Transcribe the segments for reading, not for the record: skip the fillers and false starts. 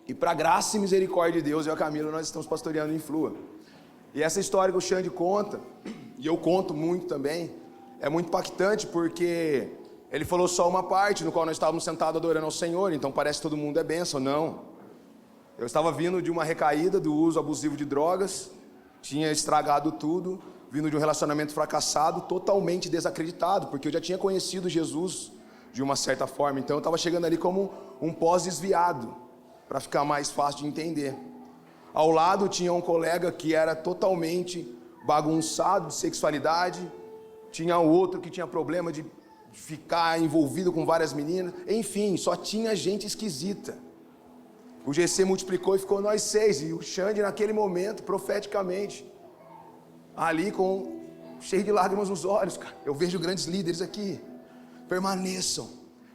E para graça e misericórdia de Deus, eu e a Camila, nós estamos pastoreando em Flua. E essa história que o Xande conta, e eu conto muito também, é muito impactante, porque ele falou só uma parte, no qual nós estávamos sentados adorando ao Senhor, então parece que todo mundo é bênção. Não. Eu estava vindo de uma recaída do uso abusivo de drogas, tinha estragado tudo, vindo de um relacionamento fracassado, totalmente desacreditado, porque eu já tinha conhecido Jesus de uma certa forma, então eu estava chegando ali como um pós-desviado, para ficar mais fácil de entender. Ao lado tinha um colega que era totalmente bagunçado de sexualidade, tinha outro que tinha problema de ficar envolvido com várias meninas, enfim, só tinha gente esquisita. O GC multiplicou e ficou nós 6, e o Xande naquele momento, profeticamente, ali cheio de lágrimas nos olhos, cara. Eu vejo grandes líderes aqui, permaneçam.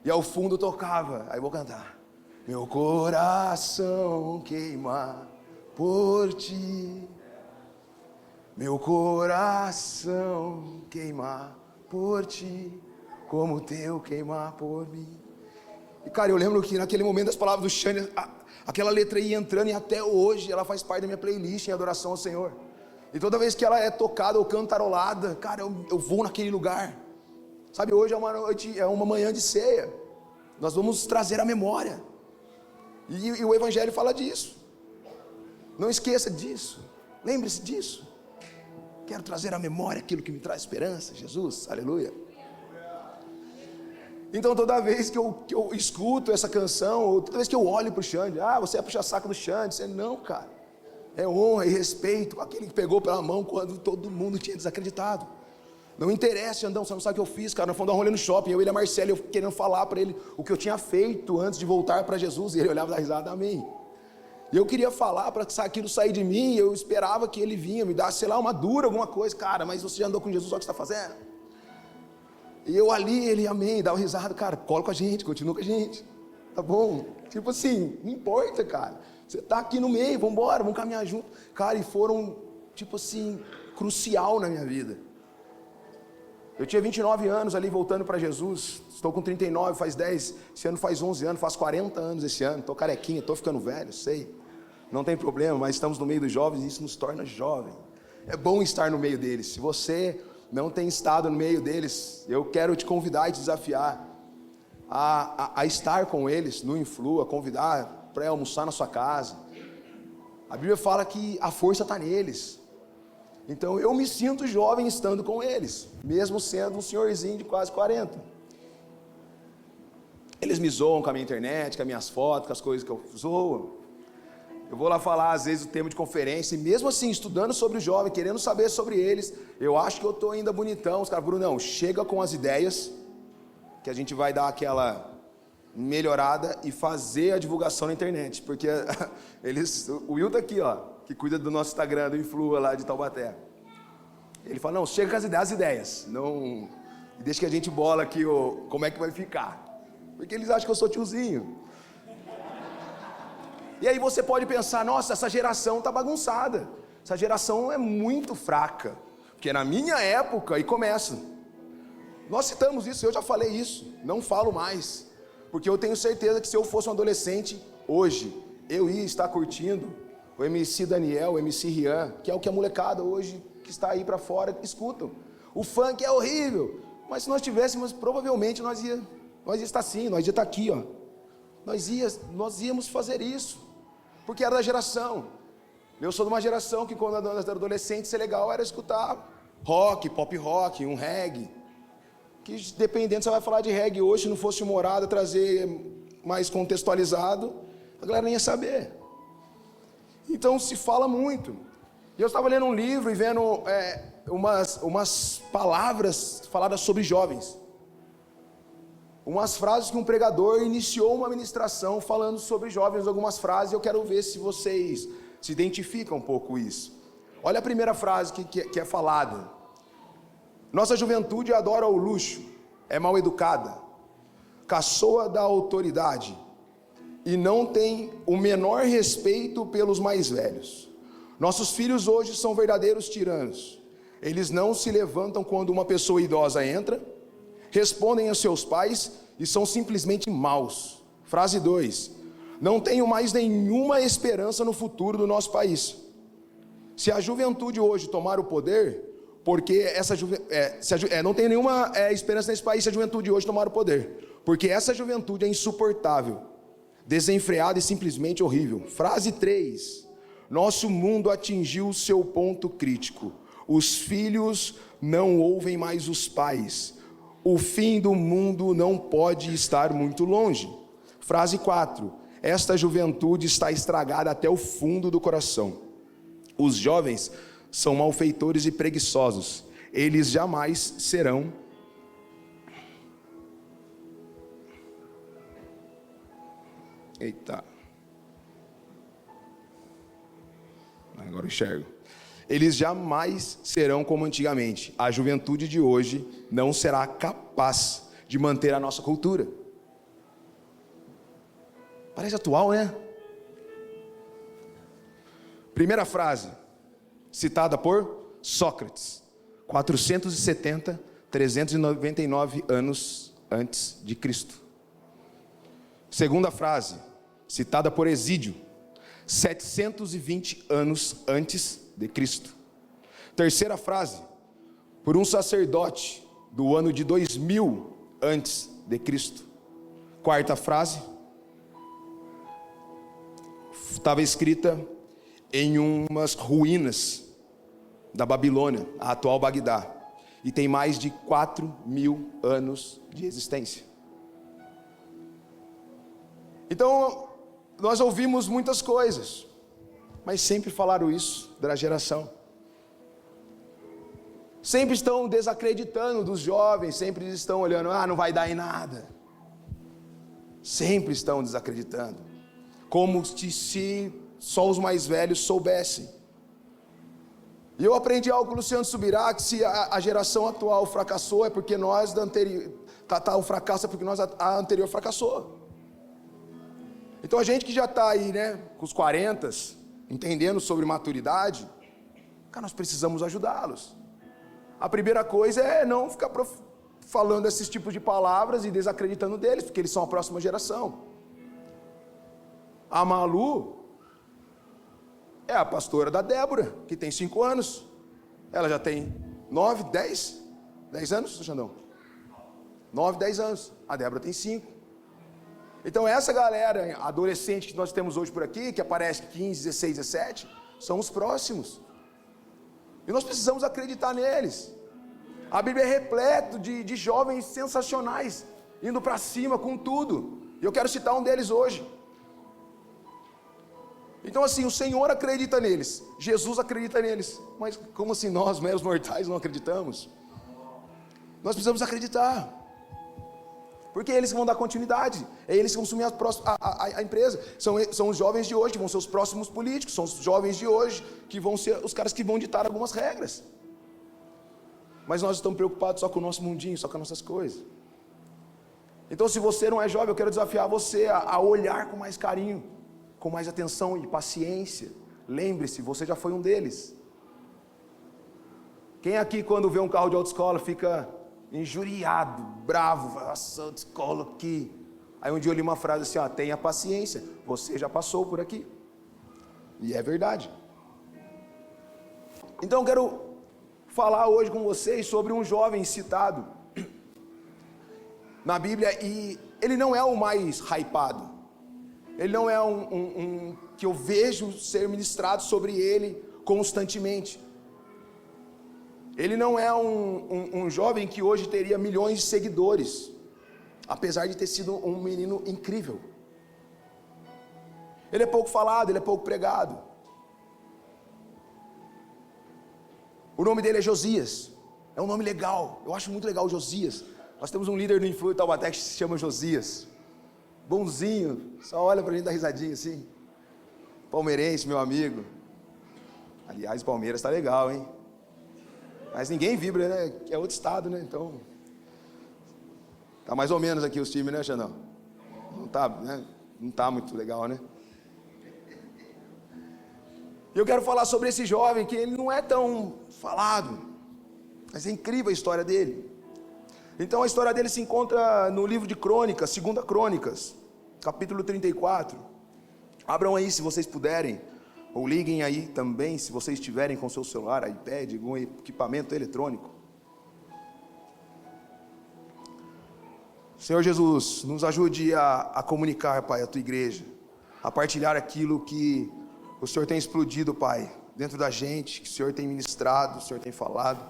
E ao fundo tocava, aí eu vou cantar. Meu coração queima por ti, meu coração queima por ti, como o teu queimar por mim. E cara, eu lembro que naquele momento as palavras do Xande, aquela letra ia entrando, e até hoje ela faz parte da minha playlist em adoração ao Senhor. E toda vez que ela é tocada ou cantarolada, cara, eu vou naquele lugar. Sabe, hoje é uma noite, é uma manhã de ceia. Nós vamos trazer a memória. E o Evangelho fala disso. Não esqueça disso. Lembre-se disso. Quero trazer à memória aquilo que me traz esperança. Jesus, aleluia. Então toda vez que eu escuto essa canção, ou toda vez que eu olho para o Xande, você é puxa-saco do Xande. Você, não, cara. É honra e respeito com aquele que pegou pela mão quando todo mundo tinha desacreditado. Não interessa, Xandão, você não sabe o que eu fiz, cara. Nós fomos dar um rolê no shopping, eu, ele e a Marcela, eu querendo falar para ele o que eu tinha feito antes de voltar para Jesus, e ele olhava da risada, amém. E eu queria falar para aquilo sair de mim, eu esperava que ele vinha, me desse, sei lá, uma dura, alguma coisa. Cara, mas você já andou com Jesus, olha o que você está fazendo. E eu ali, ele, amém, dava risada, cara, cola com a gente, continua com a gente. Tá bom? Tipo assim, não importa, cara. Você está aqui no meio, vamos embora, vamos caminhar junto. Cara, e foram, tipo assim, crucial na minha vida. Eu tinha 29 anos ali voltando para Jesus, estou com 39, faz 10, esse ano faz 11 anos, faz 40 anos esse ano, estou carequinha, estou ficando velho, sei, não tem problema, mas estamos no meio dos jovens e isso nos torna jovem. É bom estar no meio deles. Se você não tem estado no meio deles, eu quero te convidar e te desafiar a estar com eles no Influ, a convidar para almoçar na sua casa. A Bíblia fala que a força está neles. Então eu me sinto jovem estando com eles, mesmo sendo um senhorzinho de quase 40. Eles me zoam com a minha internet, com as minhas fotos, com as coisas que eu zoam. Eu vou lá falar às vezes o tema de conferência, e mesmo assim, estudando sobre o jovem, querendo saber sobre eles, eu acho que eu estou ainda bonitão. Os caras, Brunão, chega com as ideias, que a gente vai dar aquela melhorada e fazer a divulgação na internet, porque o Will tá aqui, ó, que cuida do nosso Instagram, do Influa lá de Taubaté. Ele fala, não, chega com as ideias, não, deixa que a gente bola aqui como é que vai ficar, porque eles acham que eu sou tiozinho. E aí você pode pensar, nossa, essa geração tá bagunçada, essa geração é muito fraca, porque na minha época, e começa, nós citamos isso, eu já falei isso, não falo mais, porque eu tenho certeza que se eu fosse um adolescente hoje, eu ia estar curtindo o MC Daniel, o MC Rian, que é o que a molecada hoje que está aí para fora escutam. O funk é horrível, mas se nós tivéssemos, provavelmente nós ia estar assim, nós ia estar aqui, ó. Nós íamos fazer isso, porque era da geração. Eu sou de uma geração que quando eu era adolescente, ser legal era escutar rock, pop rock, um reggae. Que dependendo, você vai falar de reggae hoje, se não fosse humorado, trazer mais contextualizado, a galera nem ia saber. Então se fala muito. E eu estava lendo um livro e vendo umas palavras faladas sobre jovens. Umas frases que um pregador iniciou uma ministração falando sobre jovens, algumas frases, eu quero ver se vocês se identificam um pouco com isso. Olha a primeira frase que é falada. Nossa juventude adora o luxo, é mal educada, caçoa da autoridade e não tem o menor respeito pelos mais velhos. Nossos filhos hoje são verdadeiros tiranos. Eles não se levantam quando uma pessoa idosa entra, respondem a seus pais e são simplesmente maus. Frase 2. Não tenho mais nenhuma esperança no futuro do nosso país. Se a juventude hoje tomar o poder, porque não tenho nenhuma esperança nesse país se a juventude hoje tomar o poder, porque essa juventude é insuportável, desenfreada e simplesmente horrível. Frase 3. Nosso mundo atingiu seu ponto crítico. Os filhos não ouvem mais os pais. O fim do mundo não pode estar muito longe. Frase 4. Esta juventude está estragada até o fundo do coração. Os jovens são malfeitores e preguiçosos. Eles jamais serão. Eita. Agora eu enxergo. Eles jamais serão como antigamente. A juventude de hoje não será capaz de manter a nossa cultura. Parece atual, né? Primeira frase, citada por Sócrates, 399 anos antes de Cristo. Segunda frase, citada por Exídio, 720 anos antes de Cristo. Terceira frase, por um sacerdote do ano de 2000 antes de Cristo. Quarta frase, estava escrita em umas ruínas da Babilônia, a atual Bagdá, e tem mais de 4.000 anos de existência. Então, nós ouvimos muitas coisas, mas sempre falaram isso da geração. Sempre estão desacreditando dos jovens, sempre estão olhando, não vai dar em nada. Sempre estão desacreditando, como se só os mais velhos soubessem. E eu aprendi algo com o Luciano Subirá, que se a geração atual fracassou, é porque nós da anterior, o fracasso é porque a anterior fracassou. Então a gente que já está aí, com os 40, entendendo sobre maturidade, nós precisamos ajudá-los. A primeira coisa é não ficar falando esses tipos de palavras e desacreditando deles, porque eles são a próxima geração. A Malu é a pastora da Débora, que tem 5 anos. Ela já tem 9, 10 anos, Xandão? 9, 10 anos. A Débora tem 5. Então essa galera adolescente que nós temos hoje por aqui, que aparece 15, 16, 17, são os próximos. E nós precisamos acreditar neles. A Bíblia é repleta de jovens sensacionais, indo para cima com tudo. E eu quero citar um deles hoje. Então assim, o Senhor acredita neles, Jesus acredita neles. Mas como assim nós, meros mortais, não acreditamos? Nós precisamos acreditar. Porque é eles que vão dar continuidade, é eles que vão assumir a empresa. São os jovens de hoje que vão ser os próximos políticos, são os jovens de hoje que vão ser os caras que vão ditar algumas regras. Mas nós estamos preocupados só com o nosso mundinho, só com as nossas coisas. Então se você não é jovem, eu quero desafiar você a olhar com mais carinho, com mais atenção e paciência. Lembre-se, você já foi um deles. Quem aqui quando vê um carro de autoescola fica injuriado, bravo, nossa, autoescola aqui. Aí um dia eu li uma frase assim, tenha paciência, você já passou por aqui. E é verdade. Então eu quero falar hoje com vocês sobre um jovem citado na Bíblia, e ele não é o mais hypado. Ele não é um que eu vejo ser ministrado sobre ele constantemente. Ele não é um jovem que hoje teria milhões de seguidores, apesar de ter sido um menino incrível. Ele é pouco falado, ele é pouco pregado. O nome dele é Josias. É um nome legal, eu acho muito legal Josias. Nós temos um líder no Influ Taubaté que se chama Josias. Bonzinho, só olha pra gente dar risadinha assim. Palmeirense, meu amigo. Aliás, Palmeiras tá legal, hein? Mas ninguém vibra, né? É outro estado, né? Então, tá mais ou menos aqui os times, né, Xandão? Não tá, né? Não tá muito legal, né? E eu quero falar sobre esse jovem, que ele não é tão falado, mas é incrível a história dele. Então a história dele se encontra no livro de Crônicas, 2 Crônicas, capítulo 34. Abram aí se vocês puderem, ou liguem aí também se vocês estiverem com seu celular, iPad, algum equipamento eletrônico. Senhor Jesus, nos ajude a comunicar, Pai, a Tua igreja, a partilhar aquilo que o Senhor tem explodido, Pai, dentro da gente, que o Senhor tem ministrado, o Senhor tem falado.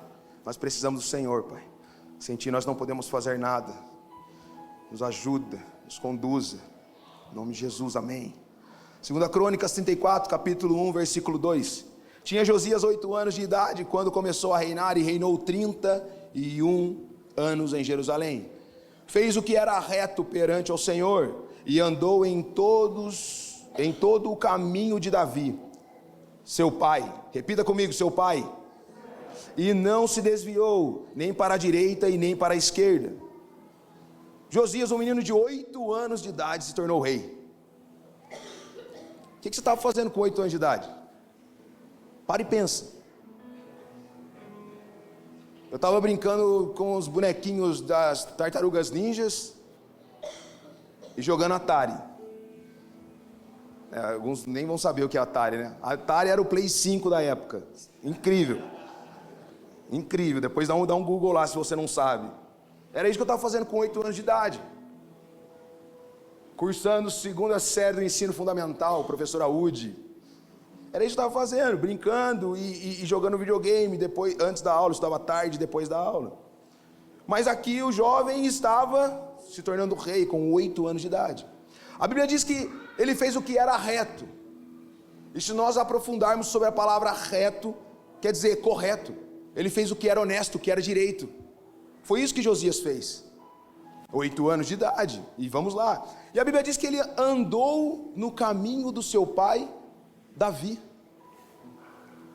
Nós precisamos do Senhor, Pai. Sem Ti nós não podemos fazer nada. Nos ajuda, nos conduza. Em nome de Jesus, amém. 2 Crônicas 34, capítulo 1, versículo 2. Tinha Josias 8 anos de idade quando começou a reinar, e reinou 31 anos em Jerusalém. Fez o que era reto perante ao Senhor, e andou em todo o caminho de Davi, seu pai. Repita comigo, seu pai. E não se desviou, nem para a direita e nem para a esquerda. Josias, um menino de 8 anos de idade, se tornou rei. O que você estava fazendo com 8 anos de idade? Para e pensa. Eu estava brincando com os bonequinhos das tartarugas ninjas e jogando Atari. Alguns nem vão saber o que é Atari, né? Atari era o Play 5 da época. Incrível. Incrível. Depois dá um Google lá se você não sabe. Era isso que eu estava fazendo com 8 anos de idade. Cursando segunda série do ensino fundamental, professor Audi. Era isso que eu estava fazendo, brincando e jogando videogame depois, antes da aula, estudava tarde depois da aula. Mas aqui o jovem estava se tornando rei com 8 anos de idade. A Bíblia diz que ele fez o que era reto. E se nós aprofundarmos sobre a palavra reto, quer dizer correto. Ele fez o que era honesto, o que era direito. Foi isso que Josias fez. 8 anos de idade. E vamos lá. E a Bíblia diz que ele andou no caminho do seu pai, Davi.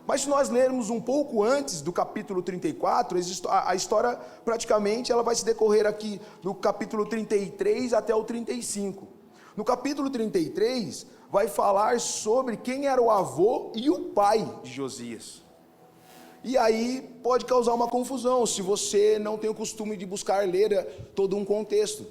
Mas se nós lermos um pouco antes do capítulo 34, a história praticamente ela vai se decorrer aqui do capítulo 33 até o 35. No capítulo 33 vai falar sobre quem era o avô e o pai de Josias. E aí pode causar uma confusão se você não tem o costume de buscar ler todo um contexto.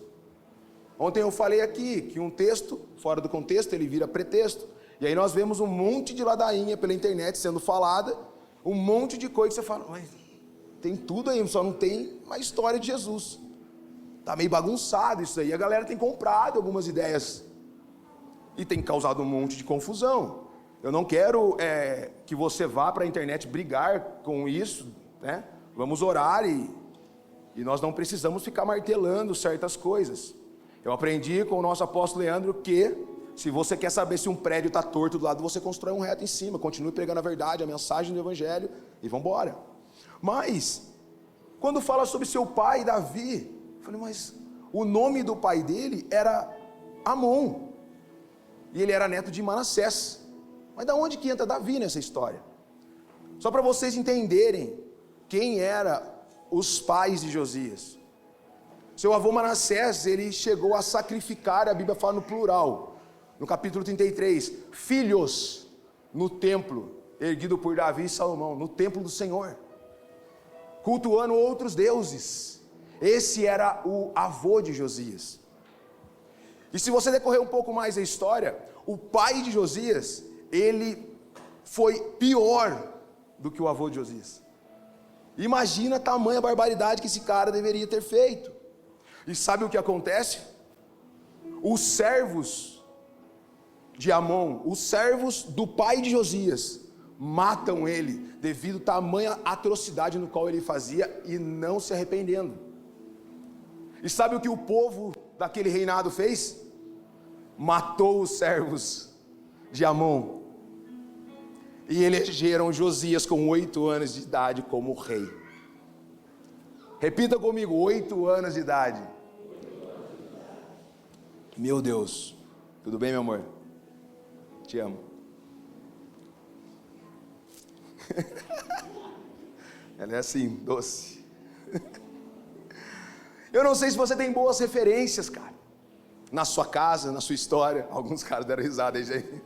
Ontem eu falei aqui que um texto, fora do contexto, ele vira pretexto. E aí nós vemos um monte de ladainha pela internet sendo falada, um monte de coisa que você fala, mas tem tudo aí, só não tem uma história de Jesus. Está meio bagunçado isso aí, a galera tem comprado algumas ideias e tem causado um monte de confusão. Eu não quero que você vá para a internet brigar com isso, né? Vamos orar e nós não precisamos ficar martelando certas coisas. Eu aprendi com o nosso apóstolo Leandro que se você quer saber se um prédio está torto do lado, você constrói um reto em cima, continue pregando a verdade, a mensagem do Evangelho e vamos embora. Mas, quando fala sobre seu pai Davi, eu falei, mas o nome do pai dele era Amon, e ele era neto de Manassés. Mas da onde que entra Davi nessa história? Só para vocês entenderem quem eram os pais de Josias. Seu avô Manassés, ele chegou a sacrificar, a Bíblia fala no plural, no capítulo 33, filhos no templo, erguido por Davi e Salomão, no templo do Senhor, cultuando outros deuses. Esse era o avô de Josias. E se você decorrer um pouco mais a história, o pai de Josias, ele foi pior do que o avô de Josias. Imagina a tamanha barbaridade que esse cara deveria ter feito. E sabe o que acontece? Os servos de Amon, os servos do pai de Josias, matam ele devido à tamanha atrocidade no qual ele fazia e não se arrependendo. E sabe o que o povo daquele reinado fez? Matou os servos de Amon e elegeram Josias com 8 anos de idade como rei. Repita comigo, 8 anos de idade. Meu Deus, tudo bem, meu amor? Te amo. Ela é assim, doce. Eu não sei se você tem boas referências, cara, na sua casa, na sua história. Alguns caras deram risada aí, gente.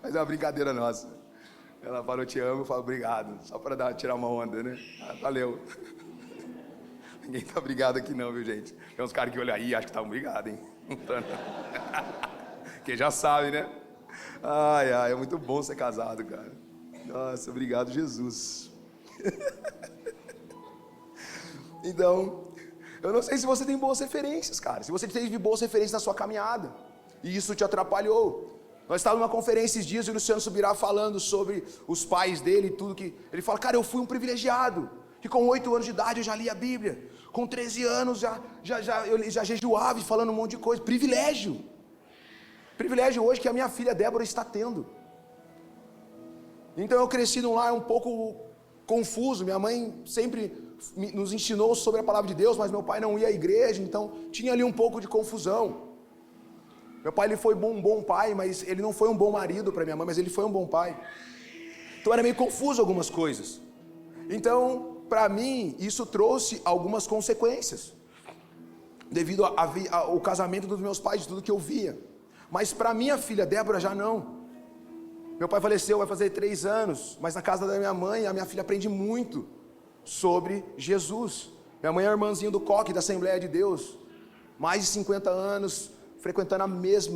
Mas é uma brincadeira nossa. Ela fala, eu te amo, eu falo, obrigado. Só para tirar uma onda, né? Valeu. Ninguém tá brigado aqui não, viu, gente? Tem uns caras que olham aí e acham que estavam brigados, hein? Porque já sabe, né? Ai, ai, é muito bom ser casado, cara. Nossa, obrigado, Jesus. Então, eu não sei se você tem boas referências, cara. Se você teve boas referências na sua caminhada e isso te atrapalhou. Nós estávamos numa conferência esses dias e o Luciano Subirá falando sobre os pais dele e tudo que... Ele fala, cara, eu fui um privilegiado, que com 8 anos de idade eu já li a Bíblia. Com 13 anos eu já jejuava e falando um monte de coisa. Privilégio. Privilégio hoje que a minha filha Débora está tendo. Então eu cresci num lar um pouco confuso. Minha mãe sempre nos ensinou sobre a palavra de Deus, mas meu pai não ia à igreja, então tinha ali um pouco de confusão. Meu pai ele foi um bom pai, mas ele não foi um bom marido para minha mãe, mas ele foi um bom pai. Então era meio confuso algumas coisas. Então, para mim, isso trouxe algumas consequências, devido ao casamento dos meus pais, de tudo que eu via. Mas para minha filha Débora já não. Meu pai faleceu, vai fazer 3 anos, mas na casa da minha mãe, a minha filha aprende muito sobre Jesus. Minha mãe é irmãzinha do Coque, da Assembleia de Deus, mais de 50 anos, frequentando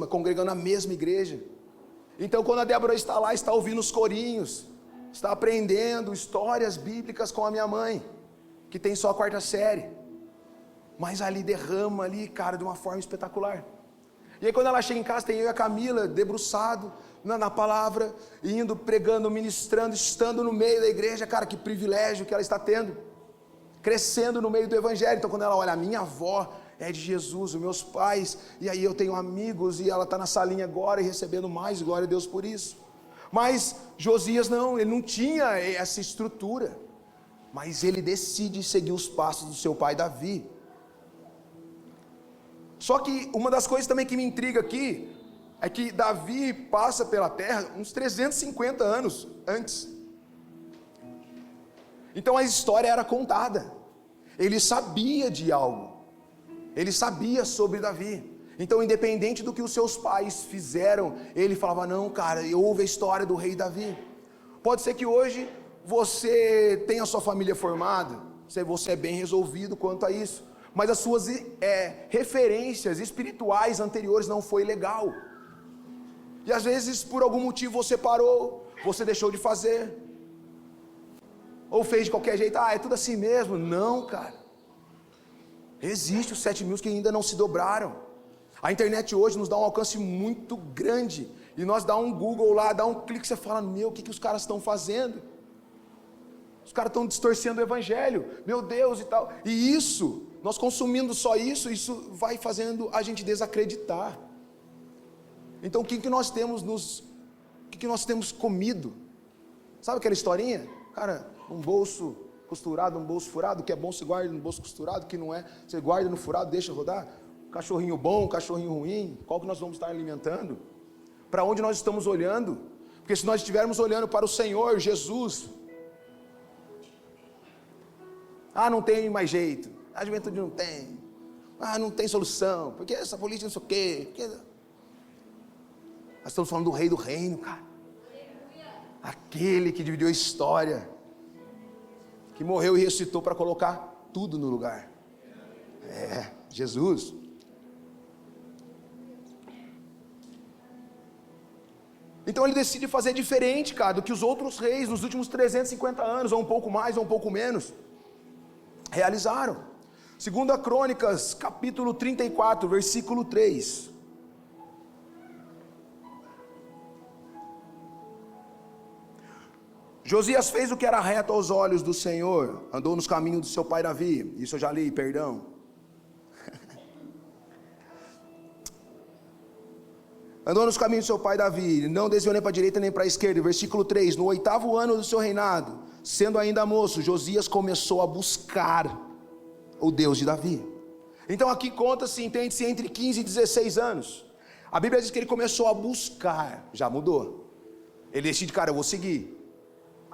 congregando a mesma igreja. Então quando a Débora está lá, está ouvindo os corinhos, está aprendendo histórias bíblicas com a minha mãe, que tem só a 4ª série, mas ali derrama ali, cara, de uma forma espetacular. E aí quando ela chega em casa, tem eu e a Camila, debruçado na palavra, indo, pregando, ministrando, estando no meio da igreja. Cara, que privilégio que ela está tendo, crescendo no meio do evangelho. Então quando ela olha, a minha avó é de Jesus, os meus pais, e aí eu tenho amigos, e ela está na salinha agora, e recebendo mais, glória a Deus por isso. Mas Josias não, ele não tinha essa estrutura, mas ele decide seguir os passos do seu pai Davi. Só que uma das coisas também que me intriga aqui, é que Davi passa pela terra uns 350 anos antes. Então a história era contada, ele sabia de algo, ele sabia sobre Davi. Então independente do que os seus pais fizeram, ele falava, não cara, eu ouvi a história do rei Davi. Pode ser que hoje você tenha a sua família formada, você é bem resolvido quanto a isso, mas as suas referências espirituais anteriores não foi legal. E às vezes por algum motivo você parou, você deixou de fazer, ou fez de qualquer jeito, é tudo assim mesmo. Não, cara, existe os 7.000 que ainda não se dobraram. A internet hoje nos dá um alcance muito grande, e nós dá um Google lá, dá um clique, você fala, o que os caras estão fazendo? Os caras estão distorcendo o evangelho, meu Deus e tal. E isso, nós consumindo só isso vai fazendo a gente desacreditar. Então o que nós temos comido? Sabe aquela historinha? Cara, um bolso costurado, um bolso furado, o que é bom se guarda no bolso costurado, o que não é, você guarda no furado, deixa rodar. Cachorrinho bom, cachorrinho ruim, qual que nós vamos estar alimentando? Para onde nós estamos olhando? Porque se nós estivermos olhando para o Senhor Jesus, não tem mais jeito, a juventude não tem, não tem solução, porque essa política não sei o quê, nós estamos falando do rei do reino, cara, aquele que dividiu a história, que morreu e ressuscitou para colocar tudo no lugar, Jesus. Então ele decide fazer diferente, cara, do que os outros reis nos últimos 350 anos, ou um pouco mais, ou um pouco menos, realizaram. 2 Crônicas, capítulo 34, versículo 3. Josias fez o que era reto aos olhos do Senhor, andou nos caminhos do seu pai Davi. Isso eu já li, perdão. Andou nos caminhos do seu pai Davi, não desviou nem para a direita nem para a esquerda. Versículo 3, no 8º ano do seu reinado, sendo ainda moço, Josias começou a buscar o Deus de Davi. Então aqui conta-se, entende-se, entre 15 e 16 anos. A Bíblia diz que ele começou a buscar, já mudou. Ele decide, cara, eu vou seguir.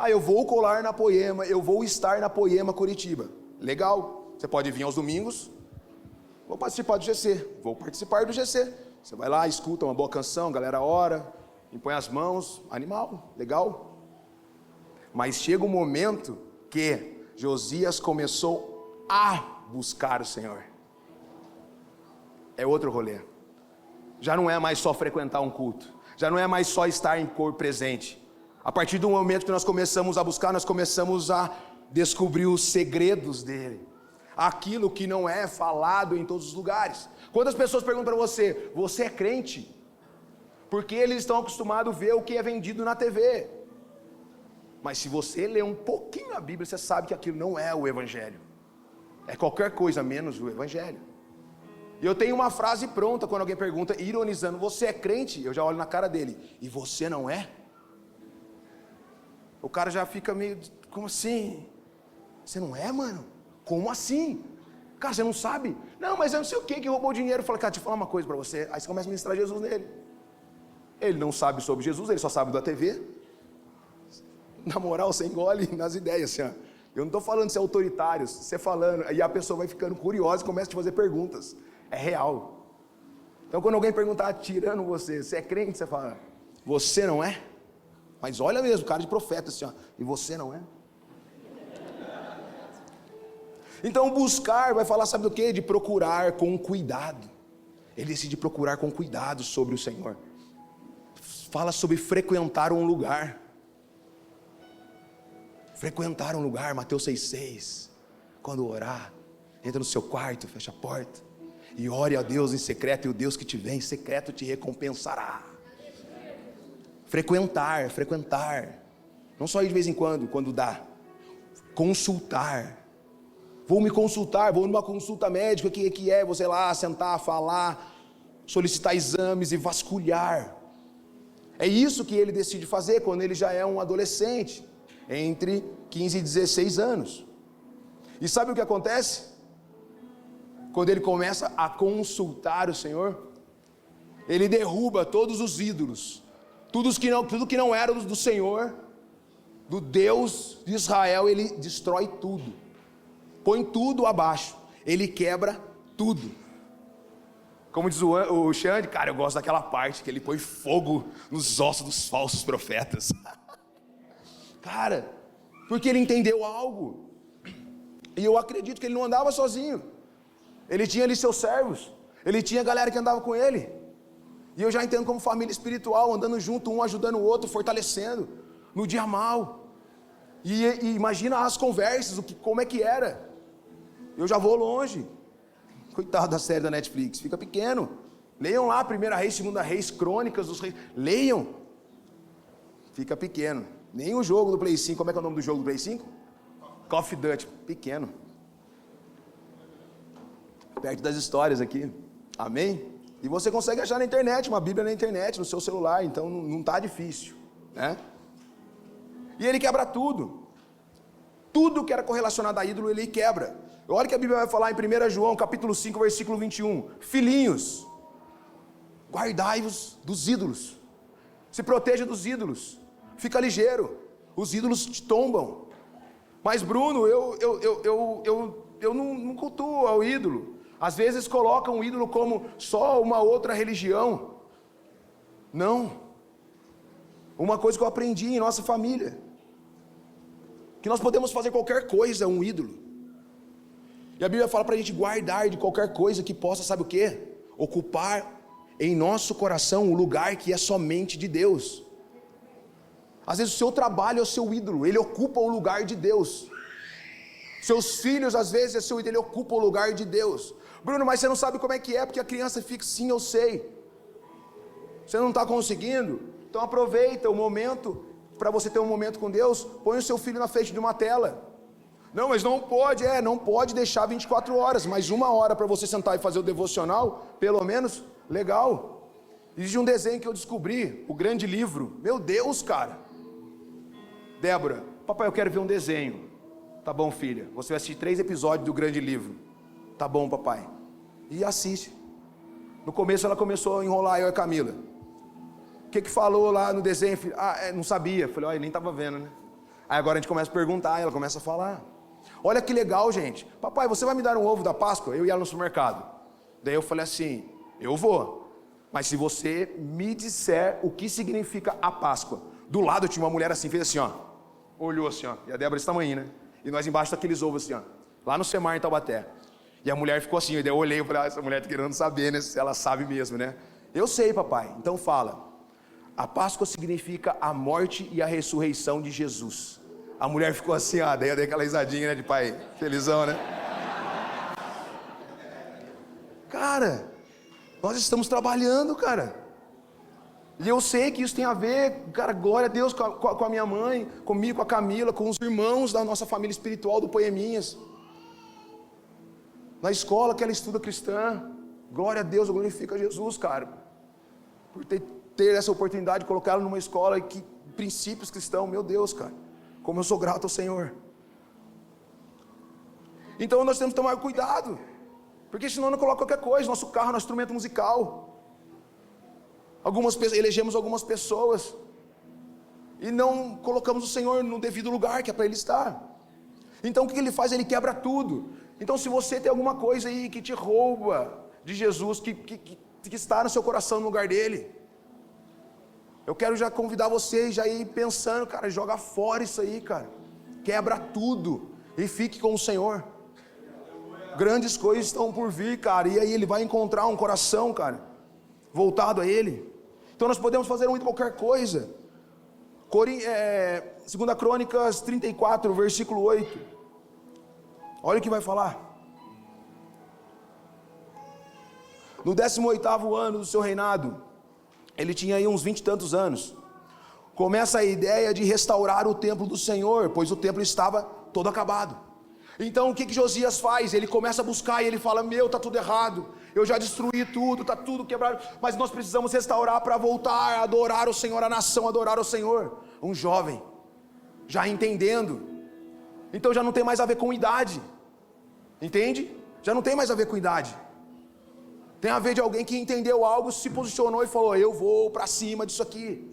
Eu vou colar na Poema, eu vou estar na Poema Curitiba. Legal, você pode vir aos domingos. Vou participar do GC, vou participar do GC. Você vai lá, escuta uma boa canção, a galera ora, impõe as mãos, animal, legal. Mas chega um momento que Josias começou a buscar o Senhor. É outro rolê. já não é mais só frequentar um culto, já não é mais só estar em corpo presente. A partir do momento que nós começamos a buscar, nós começamos a descobrir os segredos dele, aquilo que não é falado em todos os lugares. Quantas pessoas perguntam para você, você é crente? Porque eles estão acostumados a ver o que é vendido na TV. Mas se você ler um pouquinho a Bíblia, você sabe que aquilo não é o Evangelho. É qualquer coisa menos o Evangelho. E eu tenho uma frase pronta quando alguém pergunta, ironizando, você é crente? Eu já olho na cara dele, e você não é? O cara já fica meio, como assim? Você não é, mano? Como assim? Cara, você não sabe? Não, mas eu não sei o que roubou dinheiro. Eu falo, cara, deixa eu falar uma coisa pra você. Aí você começa a ministrar Jesus nele. Ele não sabe sobre Jesus, ele só sabe da TV. Na moral, você engole nas ideias, assim, ó. Eu não estou falando de ser autoritário, você falando, e a pessoa vai ficando curiosa e começa a te fazer perguntas. É real. Então quando alguém perguntar, tirando você é crente? Você fala, você não é? Mas olha mesmo, cara de profeta assim, ó, e você não é? Então buscar vai falar, sabe do que? De procurar com cuidado. Ele decide procurar com cuidado sobre o Senhor. Fala sobre frequentar um lugar. Frequentar um lugar, Mateus 6,6. Quando orar, entra no seu quarto, fecha a porta e ore a Deus em secreto, e o Deus que te vê em secreto te recompensará. Frequentar. Não só ir de vez em quando dá. Consultar. Vou me consultar, vou numa consulta médica, que é você lá, sentar, falar, solicitar exames e vasculhar. É isso que ele decide fazer quando ele já é um adolescente, entre 15 e 16 anos. E sabe o que acontece? Quando ele começa a consultar o Senhor, ele derruba todos os ídolos, tudo que não era do Senhor, do Deus de Israel, ele destrói tudo, põe tudo abaixo, ele quebra tudo. Como diz o Xande, cara, eu gosto daquela parte que ele põe fogo nos ossos dos falsos profetas. Cara, porque ele entendeu algo, e eu acredito que ele não andava sozinho, ele tinha ali seus servos, ele tinha galera que andava com ele, e eu já entendo como família espiritual, andando junto, um ajudando o outro, fortalecendo, no dia mal, e imagina as conversas, como é que era, eu já vou longe, coitado da série da Netflix, fica pequeno, leiam lá, 1 Reis, 2 Reis, Crônicas dos Reis, leiam, fica pequeno. Nem o jogo do Play 5, como é que é o nome do jogo do Play 5? Call of Duty, pequeno. Perto das histórias aqui, amém? E você consegue achar na internet, uma Bíblia na internet, no seu celular, então não está difícil, né? E ele quebra tudo. Tudo que era correlacionado a ídolo, ele quebra. Olha o que a Bíblia vai falar em 1 João, capítulo 5, versículo 21. Filhinhos, guardai-vos dos ídolos. Se proteja dos ídolos. Fica ligeiro, os ídolos te tombam. Mas Bruno, eu não cultuo ao ídolo. Às vezes colocam o ídolo como só uma outra religião. Não. Uma coisa que eu aprendi em nossa família, que nós podemos fazer qualquer coisa um ídolo. E a Bíblia fala para a gente guardar de qualquer coisa que possa, sabe o que? Ocupar em nosso coração o lugar que é somente de Deus. Às vezes o seu trabalho é o seu ídolo, ele ocupa o lugar de Deus. Seus filhos às vezes é seu ídolo, ele ocupa o lugar de Deus. Bruno, mas você não sabe como é que é, porque a criança fica, sim, eu sei. Você não está conseguindo? Então aproveita o momento, para você ter um momento com Deus, põe o seu filho na frente de uma tela. Não, mas não pode deixar 24 horas, mas 1 hora para você sentar e fazer o devocional, pelo menos, legal. Existe um desenho que eu descobri, o Grande Livro, meu Deus, cara. Débora, papai, eu quero ver um desenho. Tá bom, filha, você vai assistir 3 episódios do Grande Livro. Tá bom, papai. E assiste. No começo ela começou a enrolar, eu e a Camila. O que falou lá no desenho? Filho? Não sabia. Falei, olha, nem tava vendo, né? Aí agora a gente começa a perguntar, ela começa a falar. Olha que legal, gente. Papai, você vai me dar um ovo da Páscoa? Eu ia no supermercado. Daí eu falei assim, eu vou. Mas se você me disser o que significa a Páscoa. Do lado tinha uma mulher assim, fez assim, ó. Olhou assim, ó. E a Débora desse tamanho, né? E nós embaixo daqueles ovos assim, ó. Lá no Semar, em Taubaté. E a mulher ficou assim, e daí eu olhei e falei, essa mulher tá querendo saber, né? Se ela sabe mesmo, né? Eu sei, papai. Então fala. A Páscoa significa a morte e a ressurreição de Jesus. A mulher ficou assim, daí eu dei aquela risadinha, né, de pai felizão, né? Cara, nós estamos trabalhando, cara. E eu sei que isso tem a ver, cara, glória a Deus, com a minha mãe, comigo, com a Camila, com os irmãos da nossa família espiritual do Poeminhas. Na escola que ela estuda cristã. Glória a Deus, eu glorifico a Jesus, cara. Por ter essa oportunidade de colocá-la numa escola que princípios cristãos, meu Deus, cara. Como eu sou grato ao Senhor. Então nós temos que tomar cuidado. Porque senão não coloca qualquer coisa. Nosso carro é um instrumento musical. Elegemos algumas pessoas. E não colocamos o Senhor no devido lugar que é para Ele estar. Então o que Ele faz? Ele quebra tudo. Então se você tem alguma coisa aí que te rouba de Jesus, que está no seu coração no lugar dele, eu quero já convidar vocês já ir pensando, cara, joga fora isso aí, cara. Quebra tudo e fique com o Senhor. Grandes coisas estão por vir, cara. E aí ele vai encontrar um coração, cara, voltado a ele. Então nós podemos fazer muito qualquer coisa. 2 Crônicas 34, versículo 8. Olha o que vai falar. No 18º ano do seu reinado, ele tinha aí uns 20 e tantos anos, começa a ideia de restaurar o templo do Senhor, pois o templo estava todo acabado. Então o que Josias faz? Ele começa a buscar e ele fala, tá tudo errado, eu já destruí tudo, tá tudo quebrado, mas nós precisamos restaurar para voltar a adorar o Senhor, a nação adorar o Senhor. Um jovem, já entendendo, então já não tem mais a ver com idade, entende? Já não tem mais a ver com idade. Tem a ver de alguém que entendeu algo, se posicionou e falou, eu vou para cima disso aqui.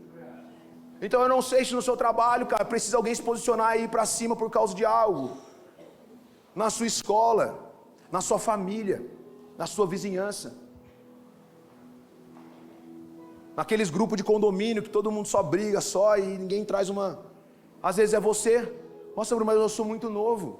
Então eu não sei se no seu trabalho, cara, precisa alguém se posicionar e ir para cima por causa de algo. Na sua escola, na sua família, na sua vizinhança. Naqueles grupos de condomínio que todo mundo só briga só e ninguém traz uma... Às vezes é você. Nossa, mas eu sou muito novo.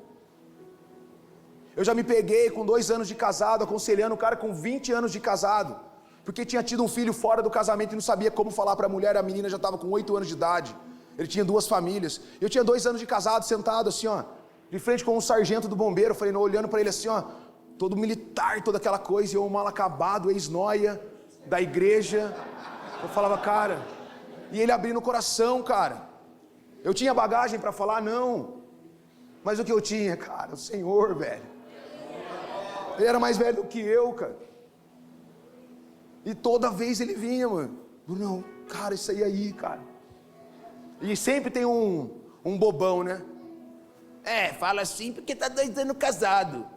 Eu já me peguei com 2 anos de casado, aconselhando o cara com 20 anos de casado, porque tinha tido um filho fora do casamento e não sabia como falar para a mulher. A menina já estava com 8 anos de idade, ele tinha 2 famílias, eu tinha 2 anos de casado, sentado assim, de frente com um sargento do bombeiro, eu falei, olhando para ele assim, todo militar, toda aquela coisa, e eu mal acabado, ex-noia da igreja. Eu falava, cara, e ele abrindo o coração, cara. Eu tinha bagagem para falar? Não, mas o que eu tinha, cara, o Senhor, velho. Ele era mais velho do que eu, cara. E toda vez ele vinha, mano. Não, cara, isso aí, cara. E sempre tem um bobão, né? Fala assim porque tá 2 anos casado.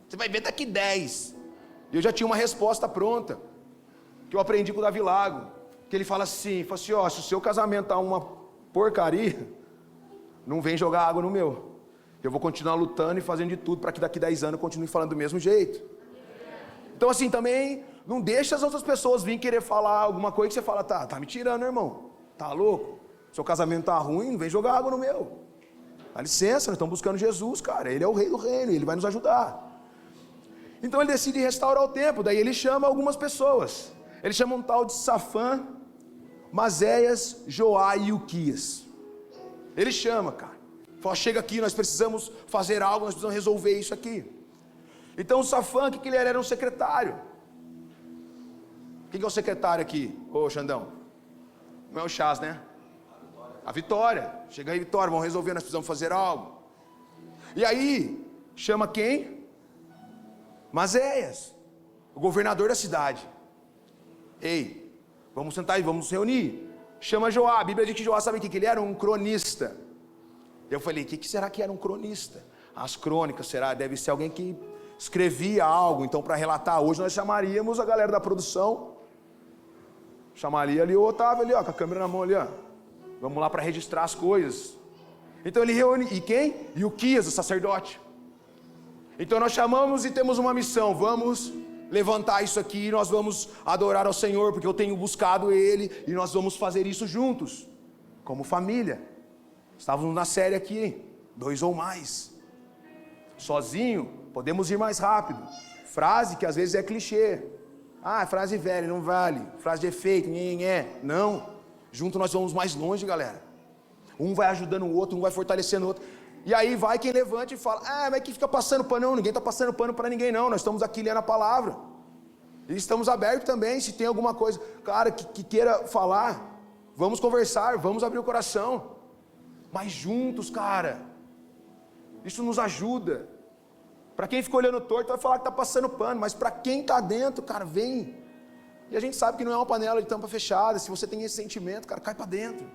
Você vai ver daqui 10. E eu já tinha uma resposta pronta, que eu aprendi com o Davi Lago. Que ele fala assim, se o seu casamento tá uma porcaria, não vem jogar água no meu. Eu vou continuar lutando e fazendo de tudo para que daqui 10 anos eu continue falando do mesmo jeito. Então assim, também não deixa as outras pessoas virem querer falar alguma coisa que você fala, tá me tirando, irmão. Tá louco? Seu casamento tá ruim, não vem jogar água no meu. Dá licença, nós estamos buscando Jesus, cara. Ele é o rei do reino, ele vai nos ajudar. Então ele decide restaurar o templo, daí ele chama algumas pessoas. Ele chama um tal de Safã, Mazéias, Joá e Uquias. Ele chama, cara. Fala, chega aqui, nós precisamos fazer algo, nós precisamos resolver isso aqui. Então o Safã, o que ele era? Era um secretário. Quem que é o secretário aqui, ô Xandão? Não é o Chás, né? A Vitória. Chega aí, Vitória, vamos resolver, nós precisamos fazer algo. E aí, chama quem? Mazéias, o governador da cidade. Ei, vamos sentar aí, vamos nos reunir. Chama Joá, a Bíblia diz que Joá, sabe o que ele era? Um cronista. Eu falei, o que será que era um cronista? As crônicas, deve ser alguém que escrevia algo. Então para relatar, hoje nós chamaríamos a galera da produção, chamaria ali o Otávio ali, com a câmera na mão ali, vamos lá para registrar as coisas. Então ele reúne, e quem? E o Quias, o sacerdote. Então nós chamamos e temos uma missão, vamos levantar isso aqui, nós vamos adorar ao Senhor, porque eu tenho buscado Ele, e nós vamos fazer isso juntos, como família. Estávamos na série aqui, 2 ou mais. Sozinho, podemos ir mais rápido. Frase que às vezes é clichê. Ah, frase velha, não vale. Frase de efeito, não. Junto nós vamos mais longe, galera. Um vai ajudando o outro, um vai fortalecendo o outro. E aí vai quem levanta e fala, mas que fica passando pano? Não, ninguém está passando pano para ninguém não. Nós estamos aqui lendo a palavra. E estamos abertos também, se tem alguma coisa, cara, que queira falar, vamos conversar, vamos abrir o coração. Mas juntos, cara, isso nos ajuda. Para quem fica olhando torto vai falar que está passando pano, mas para quem está dentro, cara, vem. E a gente sabe que não é uma panela de tampa fechada. Se você tem esse sentimento, cara, cai para dentro.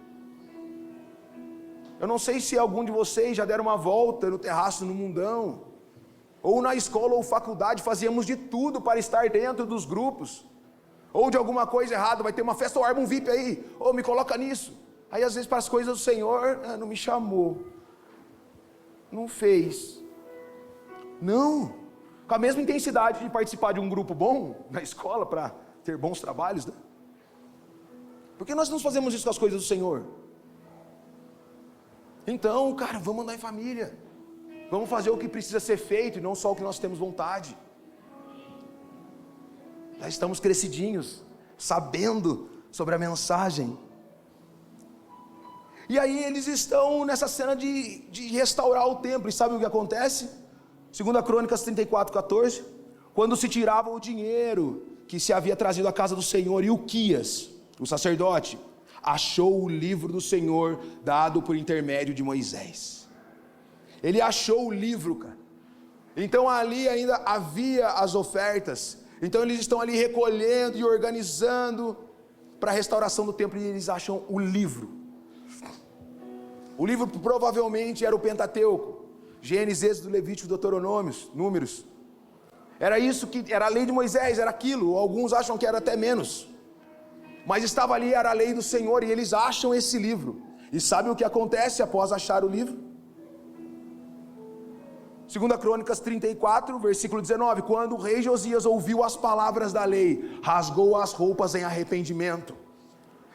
Eu não sei se algum de vocês já deram uma volta no terraço no mundão, ou na escola ou faculdade, fazíamos de tudo para estar dentro dos grupos, ou de alguma coisa errada, vai ter uma festa, ou arma um VIP aí, ou me coloca nisso. Aí às vezes para as coisas do Senhor, não me chamou, não fez. Não, com a mesma intensidade de participar de um grupo bom na escola para ter bons trabalhos, né? Por que nós não fazemos isso com as coisas do Senhor? Então, cara, vamos andar em família, vamos fazer o que precisa ser feito e não só o que nós temos vontade. Já estamos crescidinhos, sabendo sobre a mensagem. E aí eles estão nessa cena de restaurar o templo, e sabe o que acontece? 2 Crônicas 34:14, quando se tirava o dinheiro que se havia trazido à casa do Senhor, e Uquias, o sacerdote, achou o livro do Senhor dado por intermédio de Moisés. Ele achou o livro, cara. Então ali ainda havia as ofertas. Então eles estão ali recolhendo e organizando para a restauração do templo, e eles acham o livro. O livro provavelmente era o Pentateuco, Gênesis, Êxodo, Levítico, Deuteronômio, Números. Era isso que era a lei de Moisés, era aquilo. Alguns acham que era até menos, mas estava ali, era a lei do Senhor, e eles acham esse livro. E sabe o que acontece após achar o livro? 2 Crônicas 34, versículo 19, quando o rei Josias ouviu as palavras da lei, rasgou as roupas em arrependimento.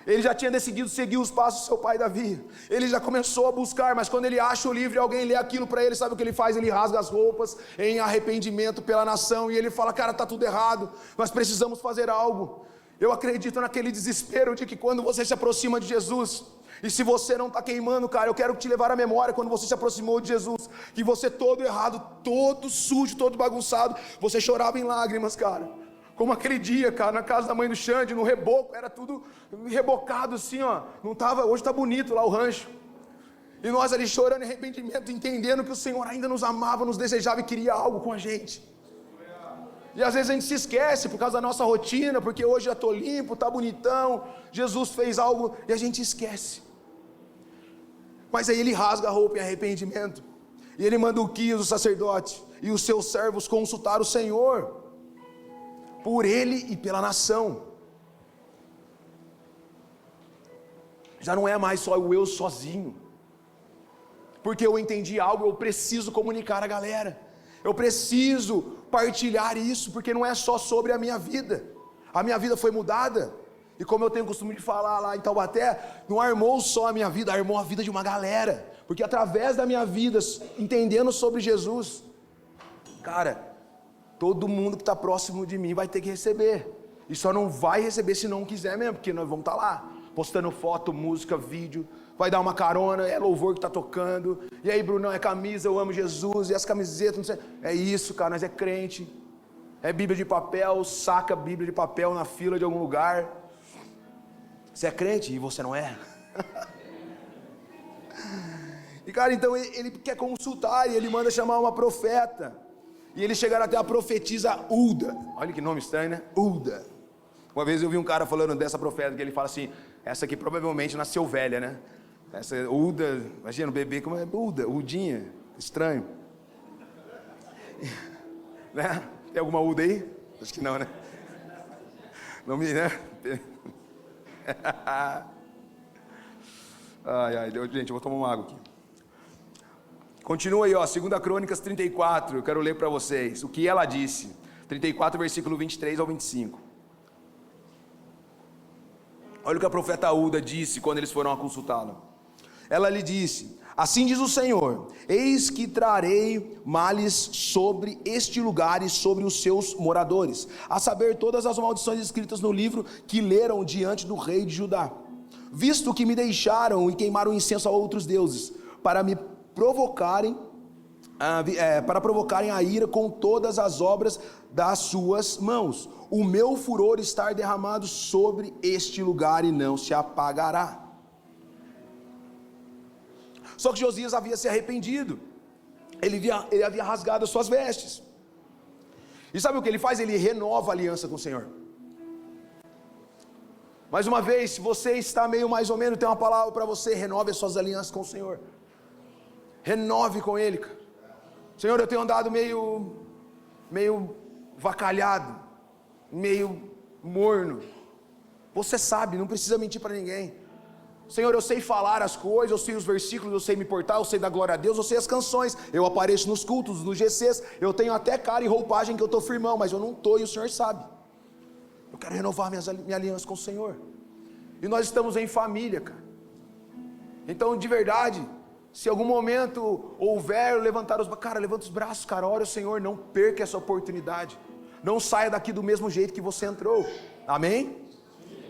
Ele já tinha decidido seguir os passos do seu pai Davi, ele já começou a buscar, mas quando ele acha o livro e alguém lê aquilo para ele, sabe o que ele faz? Ele rasga as roupas em arrependimento pela nação, e ele fala, cara, está tudo errado, nós precisamos fazer algo. Eu acredito naquele desespero de que quando você se aproxima de Jesus, e se você não está queimando, cara, eu quero te levar à memória quando você se aproximou de Jesus, que você todo errado, todo sujo, todo bagunçado, você chorava em lágrimas, cara. Como aquele dia, cara, na casa da mãe do Xande, no reboco, era tudo rebocado assim, ó. Não tava, hoje está bonito lá o rancho. E nós ali chorando em arrependimento, entendendo que o Senhor ainda nos amava, nos desejava e queria algo com a gente. E às vezes a gente se esquece por causa da nossa rotina, porque hoje já estou limpo, está bonitão, Jesus fez algo e a gente esquece. Mas aí ele rasga a roupa em arrependimento, e ele manda Uquias, o sacerdote, e os seus servos consultar o Senhor, por ele e pela nação. Já não é mais só o eu sozinho, porque eu entendi algo, eu preciso comunicar a galera, eu preciso partilhar isso, porque não é só sobre a minha vida foi mudada, e como eu tenho o costume de falar lá em Taubaté, não armou só a minha vida, armou a vida de uma galera, porque através da minha vida, entendendo sobre Jesus, cara, todo mundo que está próximo de mim vai ter que receber, e só não vai receber se não quiser mesmo, porque nós vamos estar lá, postando foto, música, vídeo, vai dar uma carona, é louvor que está tocando, e aí Brunão, é camisa, eu amo Jesus, e as camisetas, não sei, é isso, cara, nós é crente, é Bíblia de papel, saca Bíblia de papel na fila de algum lugar. Você é crente e você não é? E cara, então ele quer consultar, e ele manda chamar uma profeta, e eles chegaram até a profetisa Hulda. Olha que nome estranho, né? Hulda. Uma vez eu vi um cara falando dessa profeta, que ele fala assim, essa aqui provavelmente nasceu velha, né? Essa Hulda, imagina o bebê como é Hulda, Huldinha, estranho. Né? Tem alguma Hulda aí? Acho que não, né? Não me, né? Ai, gente, eu vou tomar uma água aqui. Continua aí, ó, 2 Crônicas 34, eu quero ler para vocês o que ela disse, 34, versículo 23 ao 25. Olha o que a profeta Hulda disse quando eles foram a consultá-la. Ela lhe disse, Assim diz o Senhor: eis que trarei males sobre este lugar e sobre os seus moradores, a saber, todas as maldições escritas no livro que leram diante do rei de Judá, visto que me deixaram e queimaram incenso a outros deuses, para me provocarem, a ira com todas as obras das suas mãos. O meu furor está derramado sobre este lugar e não se apagará. Só que Josias havia se arrependido, ele havia rasgado as suas vestes. E sabe o que ele faz? Ele renova a aliança com o Senhor. Mais uma vez, se você está meio mais ou menos, tem uma palavra para você: renove as suas alianças com o Senhor. Renove com Ele, cara. Senhor, eu tenho andado meio vacalhado, meio morno. Você sabe, não precisa mentir para ninguém. Senhor, eu sei falar as coisas, eu sei os versículos, eu sei me portar, eu sei dar glória a Deus, eu sei as canções, eu apareço nos cultos, nos GCs, eu tenho até cara e roupagem que eu estou firmão, mas eu não estou e o Senhor sabe. Eu quero renovar minha aliança com o Senhor. E nós estamos em família, cara. Então, de verdade, se algum momento houver levantar os braços, cara, levanta os braços, cara, ore ao Senhor, não perca essa oportunidade. Não saia daqui do mesmo jeito que você entrou. Amém?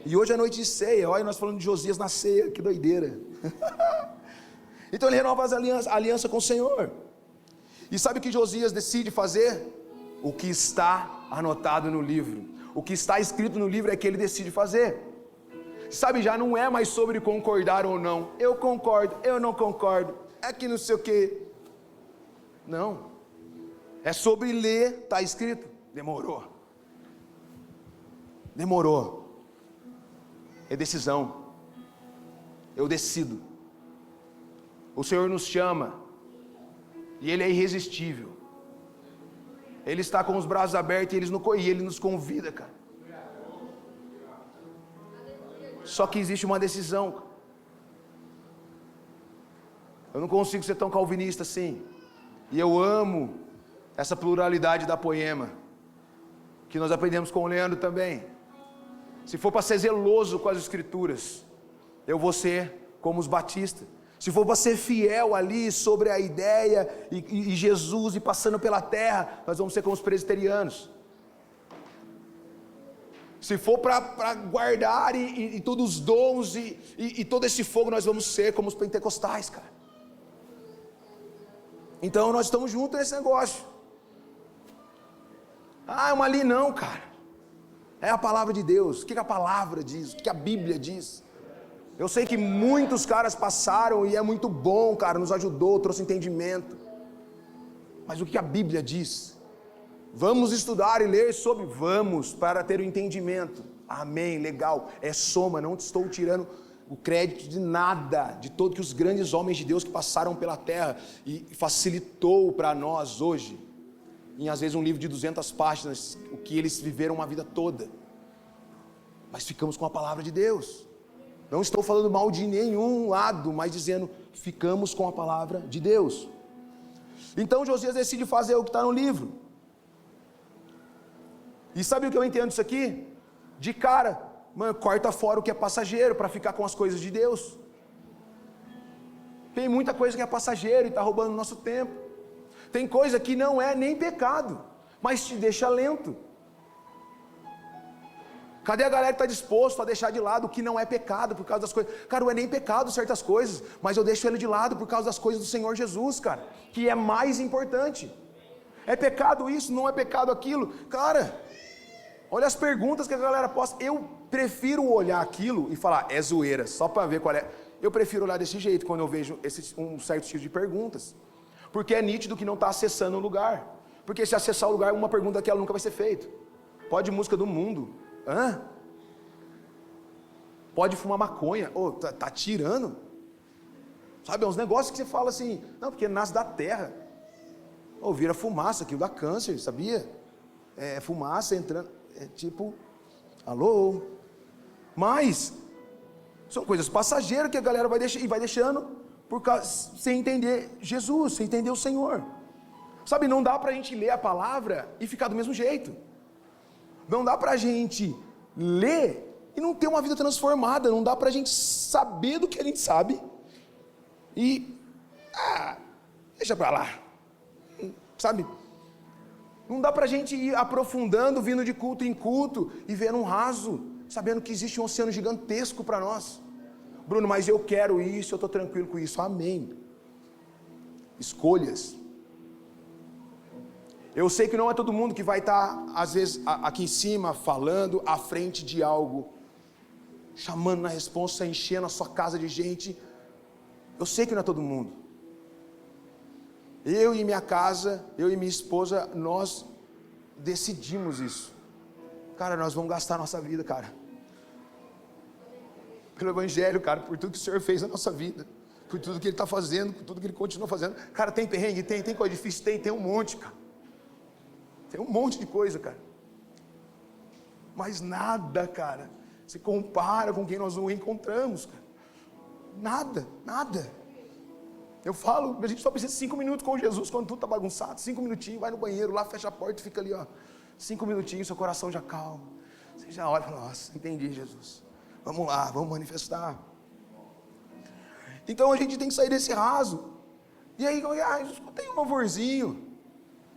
E hoje é noite de ceia, olha nós falando de Josias na ceia, que doideira. Então ele renova a aliança com o Senhor. E sabe o que Josias decide fazer? O que está anotado no livro. O que está escrito no livro é que ele decide fazer. Sabe, já não é mais sobre concordar ou não. Eu concordo, eu não concordo, é que não sei o que. Não. É sobre ler, está escrito. Demorou. É decisão. Eu decido. O Senhor nos chama e Ele é irresistível. Ele está com os braços abertos e Ele nos convida, cara. Só que existe uma decisão. Eu não consigo ser tão calvinista assim. E eu amo essa pluralidade da poema, que nós aprendemos com o Leandro também. Se for para ser zeloso com as escrituras, eu vou ser como os batistas. Se for para ser fiel ali sobre a ideia e Jesus e passando pela terra, nós vamos ser como os presbiterianos. Se for para guardar e todos os dons e todo esse fogo, nós vamos ser como os pentecostais, cara. Então nós estamos juntos nesse negócio. É uma ali não, cara. É a palavra de Deus. O que a palavra diz? O que a Bíblia diz? Eu sei que muitos caras passaram e é muito bom, cara, nos ajudou, trouxe entendimento. Mas o que a Bíblia diz? Vamos estudar e ler sobre? Vamos, para ter o entendimento. Amém, legal. É soma, não estou tirando o crédito de nada, de todos que os grandes homens de Deus que passaram pela terra e facilitou para nós hoje, em às vezes um livro de 200 páginas, o que eles viveram uma vida toda. Mas ficamos com a palavra de Deus. Não estou falando mal de nenhum lado, mas dizendo, ficamos com a palavra de Deus. Então Josias decide fazer o que está no livro. E sabe o que eu entendo disso aqui? De cara, mano, corta fora o que é passageiro para ficar com as coisas de Deus. Tem muita coisa que é passageiro e está roubando o nosso tempo. Tem coisa que não é nem pecado, mas te deixa lento. Cadê a galera que está disposto a deixar de lado o que não é pecado por causa das coisas? Cara, não é nem pecado certas coisas, mas eu deixo ele de lado por causa das coisas do Senhor Jesus, cara, que é mais importante. É pecado isso, não é pecado aquilo. Cara, olha as perguntas que a galera posta. Eu prefiro olhar aquilo e falar, é zoeira, só para ver qual é. Eu prefiro olhar desse jeito quando eu vejo um certo tipo de perguntas. Porque é nítido que não está acessando o lugar. Porque se acessar o lugar, uma pergunta daquela nunca vai ser feita. Pode música do mundo. Pode fumar maconha. Tá tirando. Sabe, é uns negócios que você fala assim, não, porque nasce da terra. Vira fumaça, aquilo dá câncer, sabia? É fumaça entrando, é tipo, alô? Mas são coisas passageiras que a galera vai deixando sem entender Jesus, sem entender o Senhor. Sabe, não dá pra gente ler a palavra e ficar do mesmo jeito. Não dá pra gente ler e não ter uma vida transformada. Não dá pra gente saber do que a gente sabe e deixa pra lá. Sabe? Não dá pra gente ir aprofundando, vindo de culto em culto e vendo um raso, sabendo que existe um oceano gigantesco para nós. Bruno, mas eu quero isso, eu estou tranquilo com isso. Amém. Escolhas. Eu sei que não é todo mundo que vai estar, às vezes, aqui em cima, falando à frente de algo, chamando na responsa, enchendo a sua casa de gente. Eu sei que não é todo mundo. Eu e minha casa, eu e minha esposa, nós decidimos isso. Cara, nós vamos gastar a nossa vida, cara. Pelo Evangelho, cara, por tudo que o Senhor fez na nossa vida. Por tudo que Ele está fazendo, por tudo que Ele continua fazendo. Cara, tem perrengue? Tem coisa difícil? Tem um monte, cara. Tem um monte de coisa, cara. Mas nada, cara, se compara com quem nós o encontramos, cara. Nada. Eu falo, a gente só precisa de 5 minutos com Jesus quando tudo está bagunçado. 5 minutinhos, vai no banheiro, lá fecha a porta e fica ali, ó. 5 minutinhos, seu coração já calma. Você já olha e fala, nossa, entendi, Jesus. Vamos lá, vamos manifestar. Então a gente tem que sair desse raso. E aí, eu escutei um louvorzinho.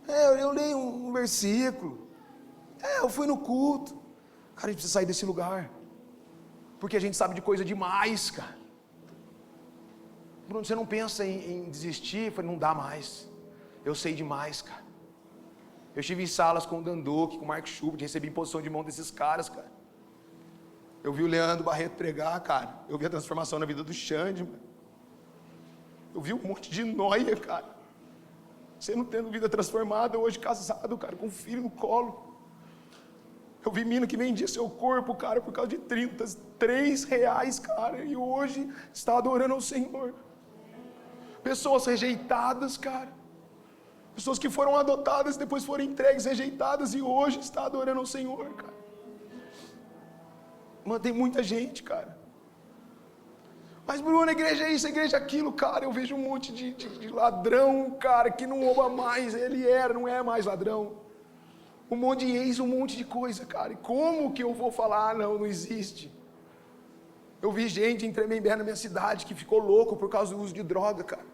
Eu leio um versículo. Eu fui no culto. Cara, a gente precisa sair desse lugar. Porque a gente sabe de coisa demais, cara. Bruno, você não pensa em desistir? Eu falei, não dá mais. Eu sei demais, cara. Eu estive em salas com o Danduque, com o Mark Schubert, recebi imposição de mão desses caras, cara. Eu vi o Leandro Barreto pregar, cara. Eu vi a transformação na vida do Xande, mano. Eu vi um monte de nóia, cara. Você não tendo vida transformada, hoje casado, cara, com um filho no colo. Eu vi mina que vendia seu corpo, cara, por causa de R$33, cara, e hoje está adorando ao Senhor. Pessoas rejeitadas, cara. Pessoas que foram adotadas, depois foram entregues, rejeitadas, e hoje está adorando ao Senhor, cara. Mano, tem muita gente, cara. Mas Bruno, a igreja é isso, a igreja é aquilo, cara. Eu vejo um monte de ladrão, cara, que não rouba mais. Ele não é mais ladrão. Um monte de ex, um monte de coisa, cara. E como que eu vou falar, não existe? Eu vi gente em Tremembé, na minha cidade, que ficou louco por causa do uso de droga, cara.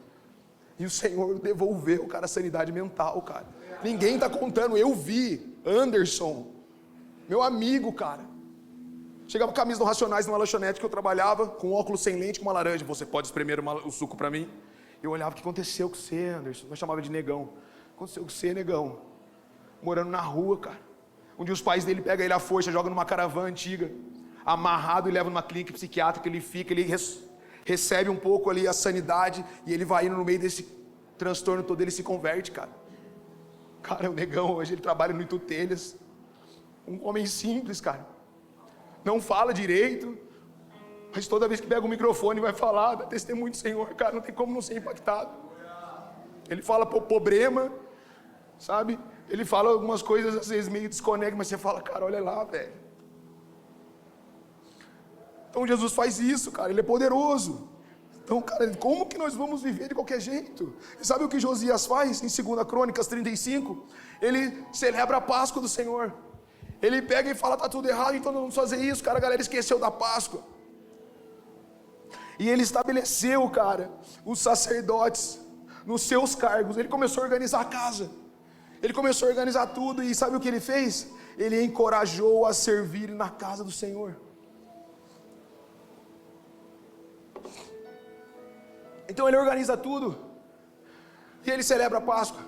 E o Senhor devolveu, cara, a sanidade mental, cara. Ninguém tá contando, eu vi. Anderson, meu amigo, cara. Chegava com a camisa do Racionais numa lanchonete que eu trabalhava, com óculos sem lente, com uma laranja. Você pode espremer o suco pra mim? Eu olhava, o que aconteceu com você, Anderson? Eu chamava de negão. O que aconteceu com você, negão? Morando na rua, cara. Um dia os pais dele pegam ele à força, joga numa caravana antiga, amarrado, e leva numa clínica psiquiátrica, ele fica, ele recebe um pouco ali a sanidade, e ele vai indo no meio desse transtorno todo, ele se converte, cara. Cara, o negão hoje, ele trabalha no Itutelhas. Um homem simples, cara. Não fala direito, mas toda vez que pega o microfone vai falar, dá testemunho do Senhor, cara, não tem como não ser impactado. Ele fala problema, sabe? Ele fala algumas coisas às vezes meio desconecta, mas você fala, cara, olha lá, velho. Então Jesus faz isso, cara, Ele é poderoso. Então, cara, como que nós vamos viver de qualquer jeito? E sabe o que Josias faz em 2 Crônicas 35? Ele celebra a Páscoa do Senhor. Ele pega e fala, tá tudo errado, então não vamos fazer isso, cara, a galera esqueceu da Páscoa. E ele estabeleceu, cara, os sacerdotes nos seus cargos. Ele começou a organizar a casa. Ele começou a organizar tudo, e sabe o que ele fez? Ele encorajou a servir na casa do Senhor. Então ele organiza tudo, e ele celebra a Páscoa,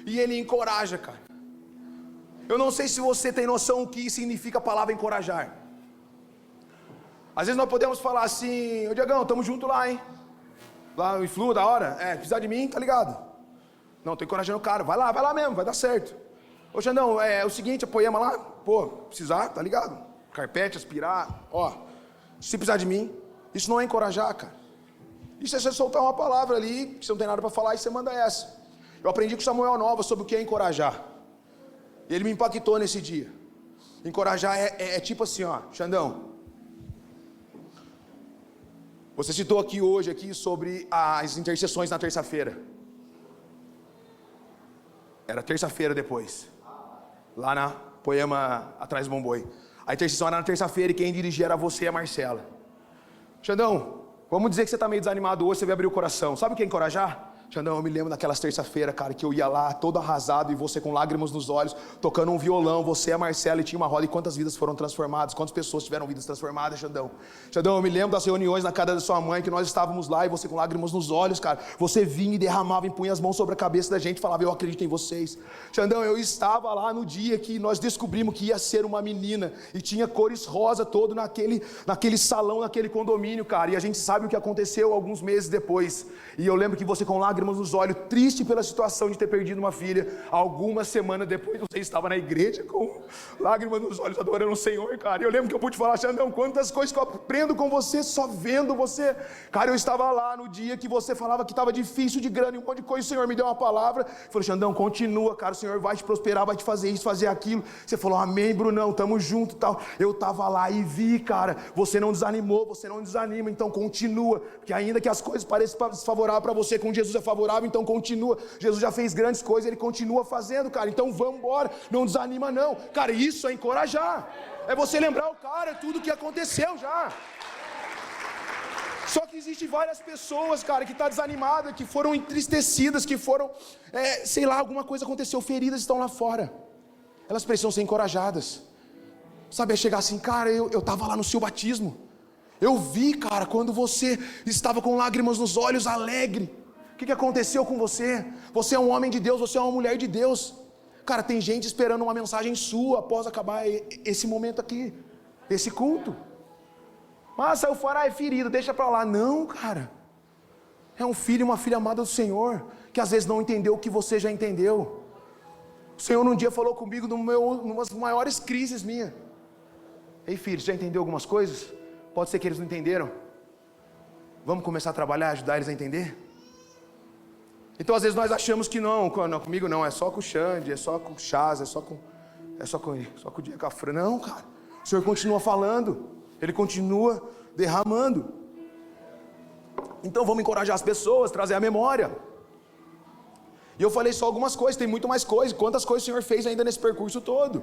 e ele encoraja, cara. Eu não sei se você tem noção o que significa a palavra encorajar. Às vezes nós podemos falar assim, ô Diagão, tamo junto lá, hein? Lá no Influ, da hora, precisar de mim, tá ligado? Não, tô encorajando o cara, vai lá mesmo, vai dar certo. Ô Xandão, é o seguinte, a Poema lá, pô, precisar, tá ligado? Carpete, aspirar, ó, se precisar de mim, isso não é encorajar, cara. Isso é você soltar uma palavra ali, que você não tem nada para falar, e você manda essa. Eu aprendi com Samuel Nova sobre o que é encorajar. Ele me impactou nesse dia. Encorajar é tipo assim, ó, Xandão, você citou aqui hoje sobre as intercessões na terça-feira. Era terça-feira depois, lá na Poema atrás do Bomboi. A intercessão era na terça-feira e quem dirigia era você e a Marcela. Xandão, Vamos dizer que você está meio desanimado hoje, você vai abrir o coração. Sabe o que é encorajar? Xandão, eu me lembro daquelas terça-feira, cara, que eu ia lá todo arrasado e você com lágrimas nos olhos, tocando um violão, você e a Marcela, e tinha uma roda, e quantas vidas foram transformadas, quantas pessoas tiveram vidas transformadas, Xandão. Xandão, eu me lembro das reuniões na casa da sua mãe, que nós estávamos lá e você com lágrimas nos olhos, cara, você vinha e derramava, e punha as mãos sobre a cabeça da gente e falava, eu acredito em vocês. Xandão, eu estava lá no dia que nós descobrimos que ia ser uma menina, e tinha cores rosa todo naquele salão, naquele condomínio, cara, e a gente sabe o que aconteceu alguns meses depois, e eu lembro que você com lágrimas nos olhos, triste pela situação de ter perdido uma filha. Algumas semanas depois você estava na igreja com lágrimas nos olhos, adorando o Senhor, cara. E eu lembro que eu pude falar, Xandão, quantas coisas que eu aprendo com você, só vendo você. Cara, eu estava lá no dia que você falava que estava difícil de grana e um monte de coisa, o Senhor me deu uma palavra. Eu falei, Xandão, continua, cara, o Senhor vai te prosperar, vai te fazer isso, fazer aquilo. Você falou, amém, Brunão, tamo junto e tal. Eu estava lá e vi, cara, você não desanimou, você não desanima, então continua, porque ainda que as coisas pareçam desfavoráveis para você, com Jesus é favorável, então continua. Jesus já fez grandes coisas, Ele continua fazendo, cara, então vamos embora, não desanima não, cara, isso é encorajar, é você lembrar o cara, tudo que aconteceu já. Só que existem várias pessoas, cara, que estão desanimadas, que foram entristecidas, que foram, sei lá, alguma coisa aconteceu, feridas estão lá fora, elas precisam ser encorajadas, sabe, é chegar assim, cara, eu estava lá no seu batismo, eu vi, cara, quando você estava com lágrimas nos olhos, alegre. O que aconteceu com você? Você é um homem de Deus, você é uma mulher de Deus. Cara, tem gente esperando uma mensagem sua após acabar esse momento aqui, esse culto. Mas saiu fora, é ferido, deixa pra lá. Não, cara. É um filho e uma filha amada do Senhor, que às vezes não entendeu o que você já entendeu. O Senhor um dia falou comigo numa das maiores crises minha. Ei, filho, você já entendeu algumas coisas? Pode ser que eles não entenderam. Vamos começar a trabalhar, ajudar eles a entender? Então às vezes nós achamos que não, comigo não, é só com o Xande, é só com o Chaz, é só com o Diego Cafra. Não, cara, o Senhor continua falando, Ele continua derramando. Então vamos encorajar as pessoas, trazer a memória. E eu falei só algumas coisas, tem muito mais coisas, quantas coisas o Senhor fez ainda nesse percurso todo.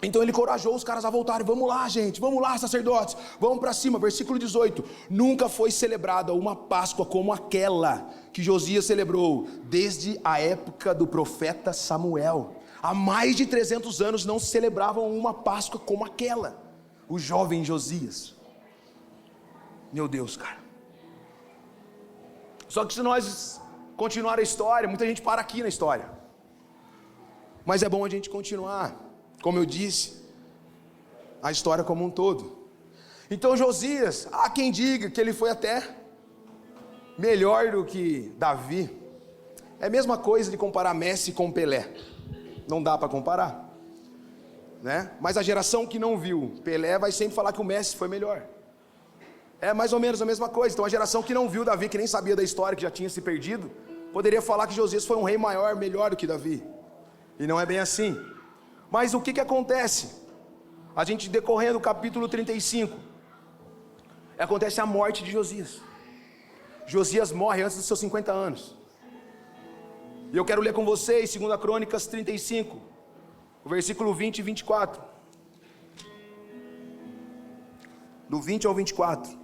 Então Ele encorajou os caras a voltarem, vamos lá gente, vamos lá sacerdotes, vamos para cima, versículo 18, nunca foi celebrada uma Páscoa como aquela que Josias celebrou, desde a época do profeta Samuel, há mais de 300 anos não se celebravam uma Páscoa como aquela, o jovem Josias, meu Deus, cara, só que se nós continuar a história, muita gente para aqui na história, mas é bom a gente continuar, como eu disse, a história como um todo. Então Josias, há quem diga que ele foi até melhor do que Davi. É a mesma coisa de comparar Messi com Pelé. Não dá para comparar, né? Mas a geração que não viu Pelé vai sempre falar que o Messi foi melhor. É mais ou menos a mesma coisa. Então a geração que não viu Davi, que nem sabia da história, que já tinha se perdido, poderia falar que Josias foi um rei maior, melhor do que Davi. E não é bem assim. Mas o que acontece? A gente decorrendo o capítulo 35, acontece a morte de Josias. Josias morre antes dos seus 50 anos. E eu quero ler com vocês 2 Crônicas 35, o versículo 20 e 24. Do 20 ao 24.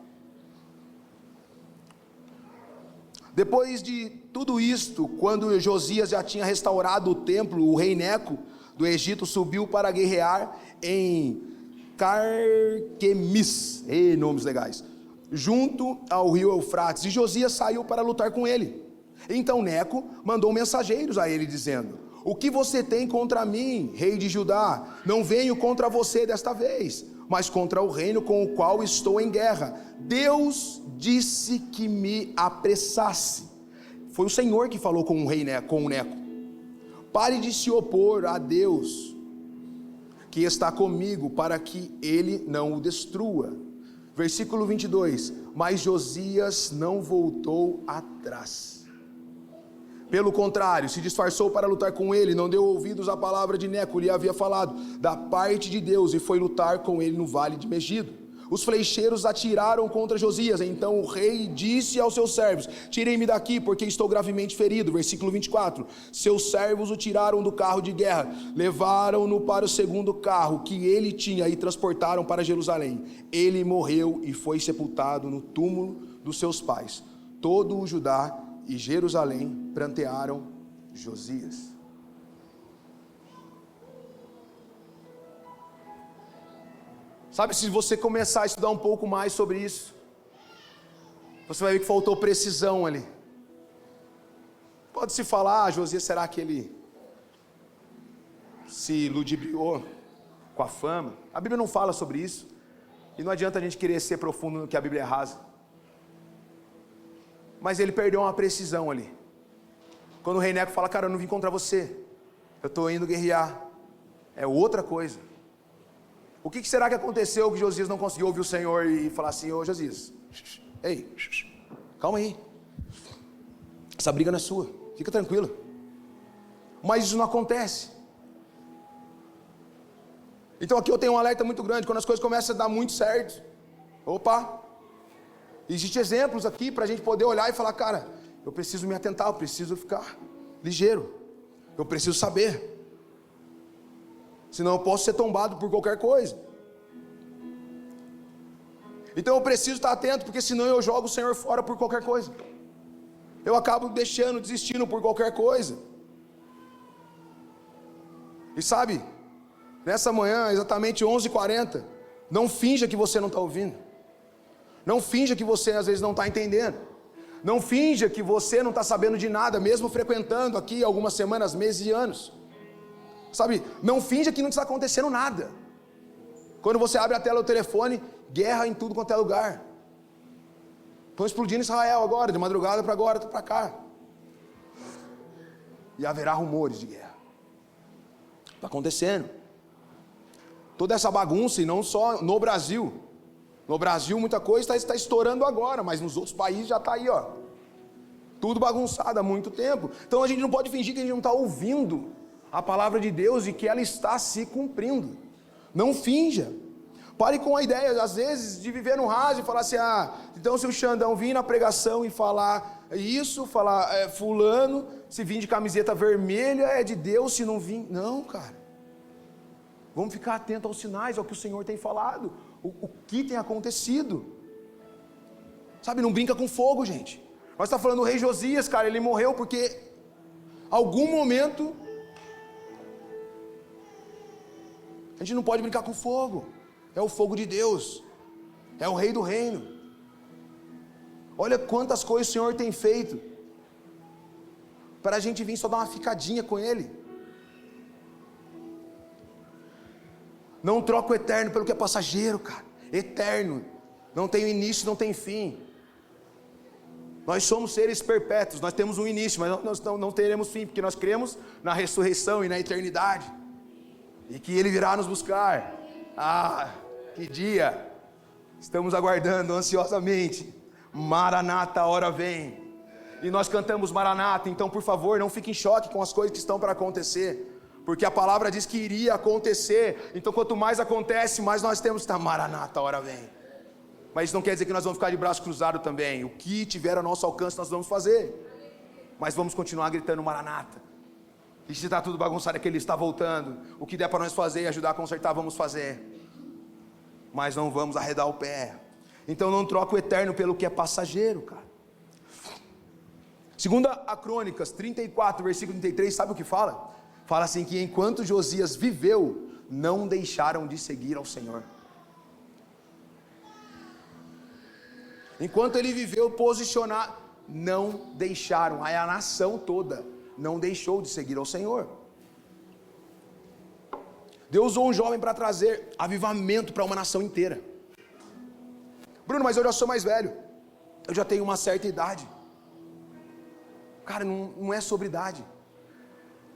Depois de tudo isto, quando Josias já tinha restaurado o templo, o rei Neco do Egito subiu para guerrear em Carquemis, nomes legais, junto ao rio Eufrates, e Josias saiu para lutar com ele. Então Neco mandou mensageiros a ele dizendo: o que você tem contra mim, rei de Judá? Não venho contra você desta vez, mas contra o reino com o qual estou em guerra. Deus disse que me apressasse. Foi o Senhor que falou com o rei Neco, com o Neco. Pare de se opor a Deus, que está comigo, para que ele não o destrua. Versículo 22, mas Josias não voltou atrás. Pelo contrário, se disfarçou para lutar com ele, não deu ouvidos à palavra de Neco, lhe havia falado da parte de Deus, e foi lutar com ele no vale de Megido. os flecheiros atiraram contra Josias. Então o rei disse aos seus servos: tirem-me daqui, porque estou gravemente ferido. Versículo 24. Seus servos o tiraram do carro de guerra, levaram-no para o segundo carro que ele tinha e transportaram para Jerusalém. Ele morreu e foi sepultado no túmulo dos seus pais. Todo o Judá e Jerusalém prantearam Josias. Sabe, se você começar a estudar um pouco mais sobre isso, você vai ver que faltou precisão ali. Pode-se falar, Josias, será que ele se ludibriou com a fama? A Bíblia não fala sobre isso, e não adianta a gente querer ser profundo no que a Bíblia é rasa. Mas ele perdeu uma precisão ali. Quando o rei Neco fala: cara, eu não vim contra você, eu estou indo guerrear, é outra coisa. O que será que aconteceu que Josias não conseguiu ouvir o Senhor e falar assim: ô Josias, ei, calma aí, essa briga não é sua, fica tranquilo. Mas isso não acontece. Então aqui eu tenho um alerta muito grande. Quando as coisas começam a dar muito certo, opa, existem exemplos aqui para a gente poder olhar e falar: cara, eu preciso me atentar, eu preciso ficar ligeiro, eu preciso saber, senão eu posso ser tombado por qualquer coisa. Então eu preciso estar atento, porque senão eu jogo o Senhor fora por qualquer coisa. Eu acabo deixando, desistindo por qualquer coisa. E sabe, nessa manhã, exatamente 11h40, não finja que você não está ouvindo. Não finja que você às vezes não está entendendo. Não finja que você não está sabendo de nada, mesmo frequentando aqui algumas semanas, meses e anos. Sabe, não finja que não está acontecendo nada. Quando você abre a tela do telefone, guerra em tudo quanto é lugar. Estão explodindo Israel agora, de madrugada para agora, para cá. E haverá rumores de guerra. Está acontecendo. Toda essa bagunça, e não só no Brasil. No Brasil muita coisa está estourando agora, mas nos outros países já está aí, ó. Tudo bagunçado há muito tempo. Então a gente não pode fingir que a gente não está ouvindo a palavra de Deus e que ela está se cumprindo. Não finja. Pare com a ideia, às vezes, de viver no raso e falar assim: então se o Xandão vir na pregação e falar isso, falar fulano, se vir de camiseta vermelha é de Deus, se não vir... Não, cara. Vamos ficar atentos aos sinais, ao que o Senhor tem falado, o que tem acontecido. Sabe, não brinca com fogo, gente. Nós estamos falando do rei Josias, cara, ele morreu porque algum momento... A gente não pode brincar com fogo. É o fogo de Deus. É o rei do reino. Olha quantas coisas o Senhor tem feito para a gente vir só dar uma ficadinha com Ele. Não troca o eterno pelo que é passageiro, cara. Eterno. Não tem início, não tem fim. Nós somos seres perpétuos. Nós temos um início, mas nós não teremos fim, porque nós cremos na ressurreição e na eternidade. E que Ele virá nos buscar. Que dia! Estamos aguardando ansiosamente. Maranata, a hora vem. E nós cantamos Maranata. Então, por favor, não fique em choque com as coisas que estão para acontecer, porque a palavra diz que iria acontecer. Então, quanto mais acontece, mais nós temos que estar Maranata, a hora vem. Mas isso não quer dizer que nós vamos ficar de braço cruzado também. O que tiver ao nosso alcance nós vamos fazer. Mas vamos continuar gritando Maranata. E se está tudo bagunçado é que Ele está voltando. O que der para nós fazer e ajudar a consertar, vamos fazer. Mas não vamos arredar o pé. Então não troca o eterno pelo que é passageiro, cara. Segunda a Crônicas 34, versículo 33, sabe o que fala? Fala assim que enquanto Josias viveu, não deixaram de seguir ao Senhor. Enquanto ele viveu posicionado, não deixaram. Aí a nação toda não deixou de seguir ao Senhor. Deus usou um jovem para trazer avivamento para uma nação inteira. Bruno, mas eu já sou mais velho, eu já tenho uma certa idade. Cara, não é sobre idade.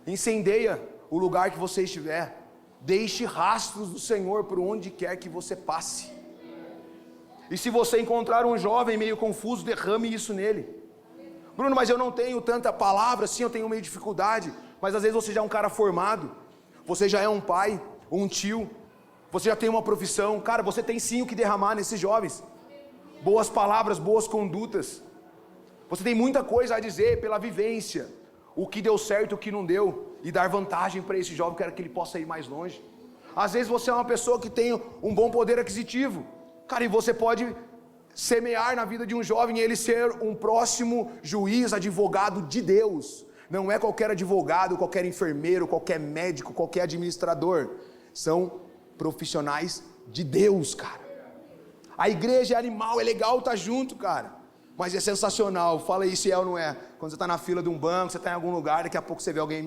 Incendeia o lugar que você estiver. Deixe rastros do Senhor por onde quer que você passe. E se você encontrar um jovem meio confuso, derrame isso nele. Bruno, mas eu não tenho tanta palavra, sim, eu tenho meio dificuldade. Mas às vezes você já é um cara formado, você já é um pai, um tio, Você já tem uma profissão. Cara, você tem sim o que derramar nesses jovens. Boas palavras, boas condutas. Você tem muita coisa a dizer pela vivência. O que deu certo, o que não deu. E dar vantagem para esse jovem, para que ele possa ir mais longe. Às vezes você é uma pessoa que tem um bom poder aquisitivo. Cara, e você pode semear na vida de um jovem e ele ser um próximo juiz, advogado de Deus. Não é qualquer advogado, qualquer enfermeiro, qualquer médico, qualquer administrador. São profissionais de Deus, cara. A igreja é animal, é legal estar junto, cara. Mas é sensacional, fala aí se é ou não é. Quando você está na fila de um banco, você está em algum lugar, daqui a pouco você vê alguém,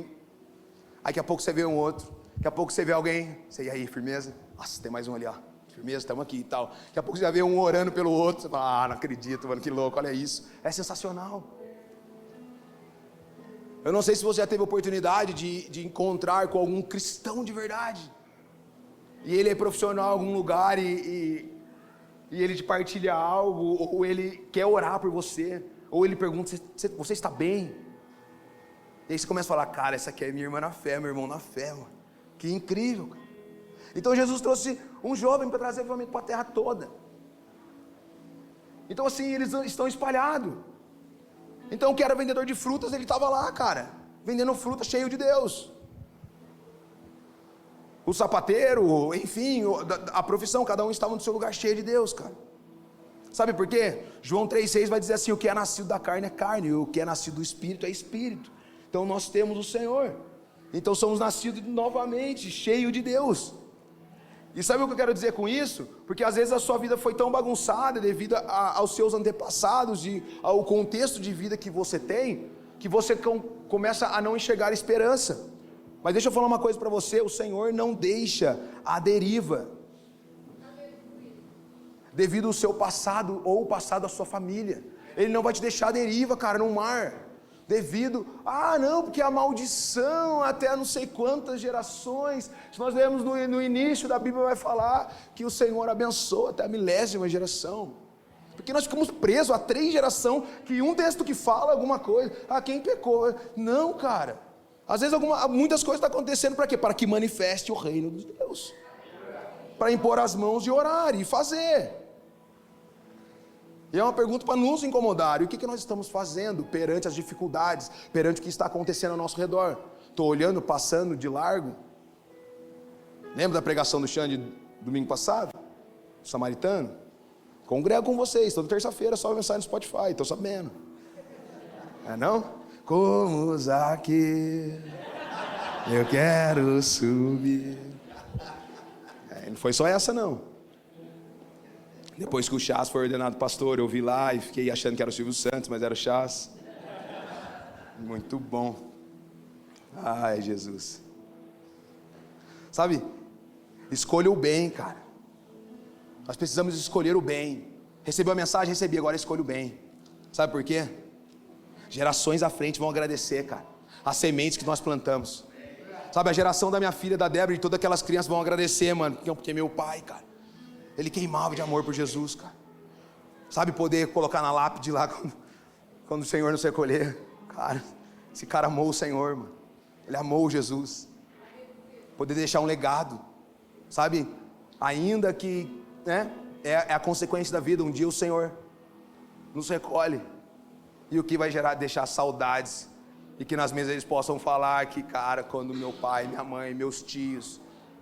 aí daqui a pouco você vê um outro, daqui a pouco você vê alguém, você, e aí, firmeza? Nossa, tem mais um ali, ó. Firmeza, estamos aqui e tal. Daqui a pouco você já vê um orando pelo outro, você fala, ah, não acredito, mano, que louco, olha isso. É sensacional. Eu não sei se você já teve oportunidade de encontrar com algum cristão de verdade. E ele é profissional em algum lugar e ele te partilha algo, ou ele quer orar por você, ou ele pergunta, você está bem? E aí você começa a falar, cara, essa aqui é minha irmã na fé, meu irmão na fé, mano. Que incrível, cara. Então Jesus trouxe um jovem para trazer avivamento para a terra toda. Então assim, eles estão espalhados. Então o que era vendedor de frutas, ele estava lá, cara, vendendo fruta, cheio de Deus. O sapateiro, enfim, a profissão, cada um estava no seu lugar cheio de Deus, cara. Sabe por quê? João 3,6 vai dizer assim, o que é nascido da carne é carne, e o que é nascido do Espírito é Espírito. Então nós temos o Senhor. Então somos nascidos novamente, cheio de Deus. E sabe o que eu quero dizer com isso? Porque às vezes a sua vida foi tão bagunçada devido aos seus antepassados e ao contexto de vida que você tem, que você começa a não enxergar esperança. Mas deixa eu falar uma coisa para você, o Senhor não deixa a deriva, devido ao seu passado ou o passado da sua família. Ele não vai te deixar a deriva, cara, no mar, devido, não, porque a maldição até não sei quantas gerações. Se nós lemos no início da Bíblia, vai falar que o Senhor abençoa até a 1000ª geração. Porque nós ficamos presos a 3 gerações, que um texto que fala alguma coisa, quem pecou? Não, cara. Às vezes muitas coisas estão acontecendo para quê? Para que manifeste o reino de Deus. Para impor as mãos e orar e fazer. E é uma pergunta para nos incomodar. E o que nós estamos fazendo perante as dificuldades, perante o que está acontecendo ao nosso redor? Estou olhando, passando de largo. Lembra da pregação do Xande domingo passado? O samaritano? Congrego com vocês, toda terça-feira sobe mensagem no Spotify, estou sabendo. Não? Como Zaqueu, eu quero subir. Não foi só essa não. Depois que o Chas foi ordenado pastor, eu vi lá e fiquei achando que era o Silvio Santos, mas era o Chas. Muito bom. Ai, Jesus. Sabe, escolha o bem, cara. Nós precisamos escolher o bem. Recebeu a mensagem? Recebi, agora escolha o bem. Sabe por quê? Gerações à frente vão agradecer, cara, as sementes que nós plantamos. Sabe, a geração da minha filha, da Débora, e todas aquelas crianças vão agradecer, mano, porque meu pai, cara, ele queimava de amor por Jesus, cara. Sabe, poder colocar na lápide lá quando o Senhor nos recolher. Cara, esse cara amou o Senhor, mano. Ele amou Jesus. Poder deixar um legado, sabe, ainda que, é a consequência da vida. Um dia o Senhor nos recolhe. E o que vai deixar saudades. E que nas mesas eles possam falar que, cara, quando meu pai, minha mãe, meus tios,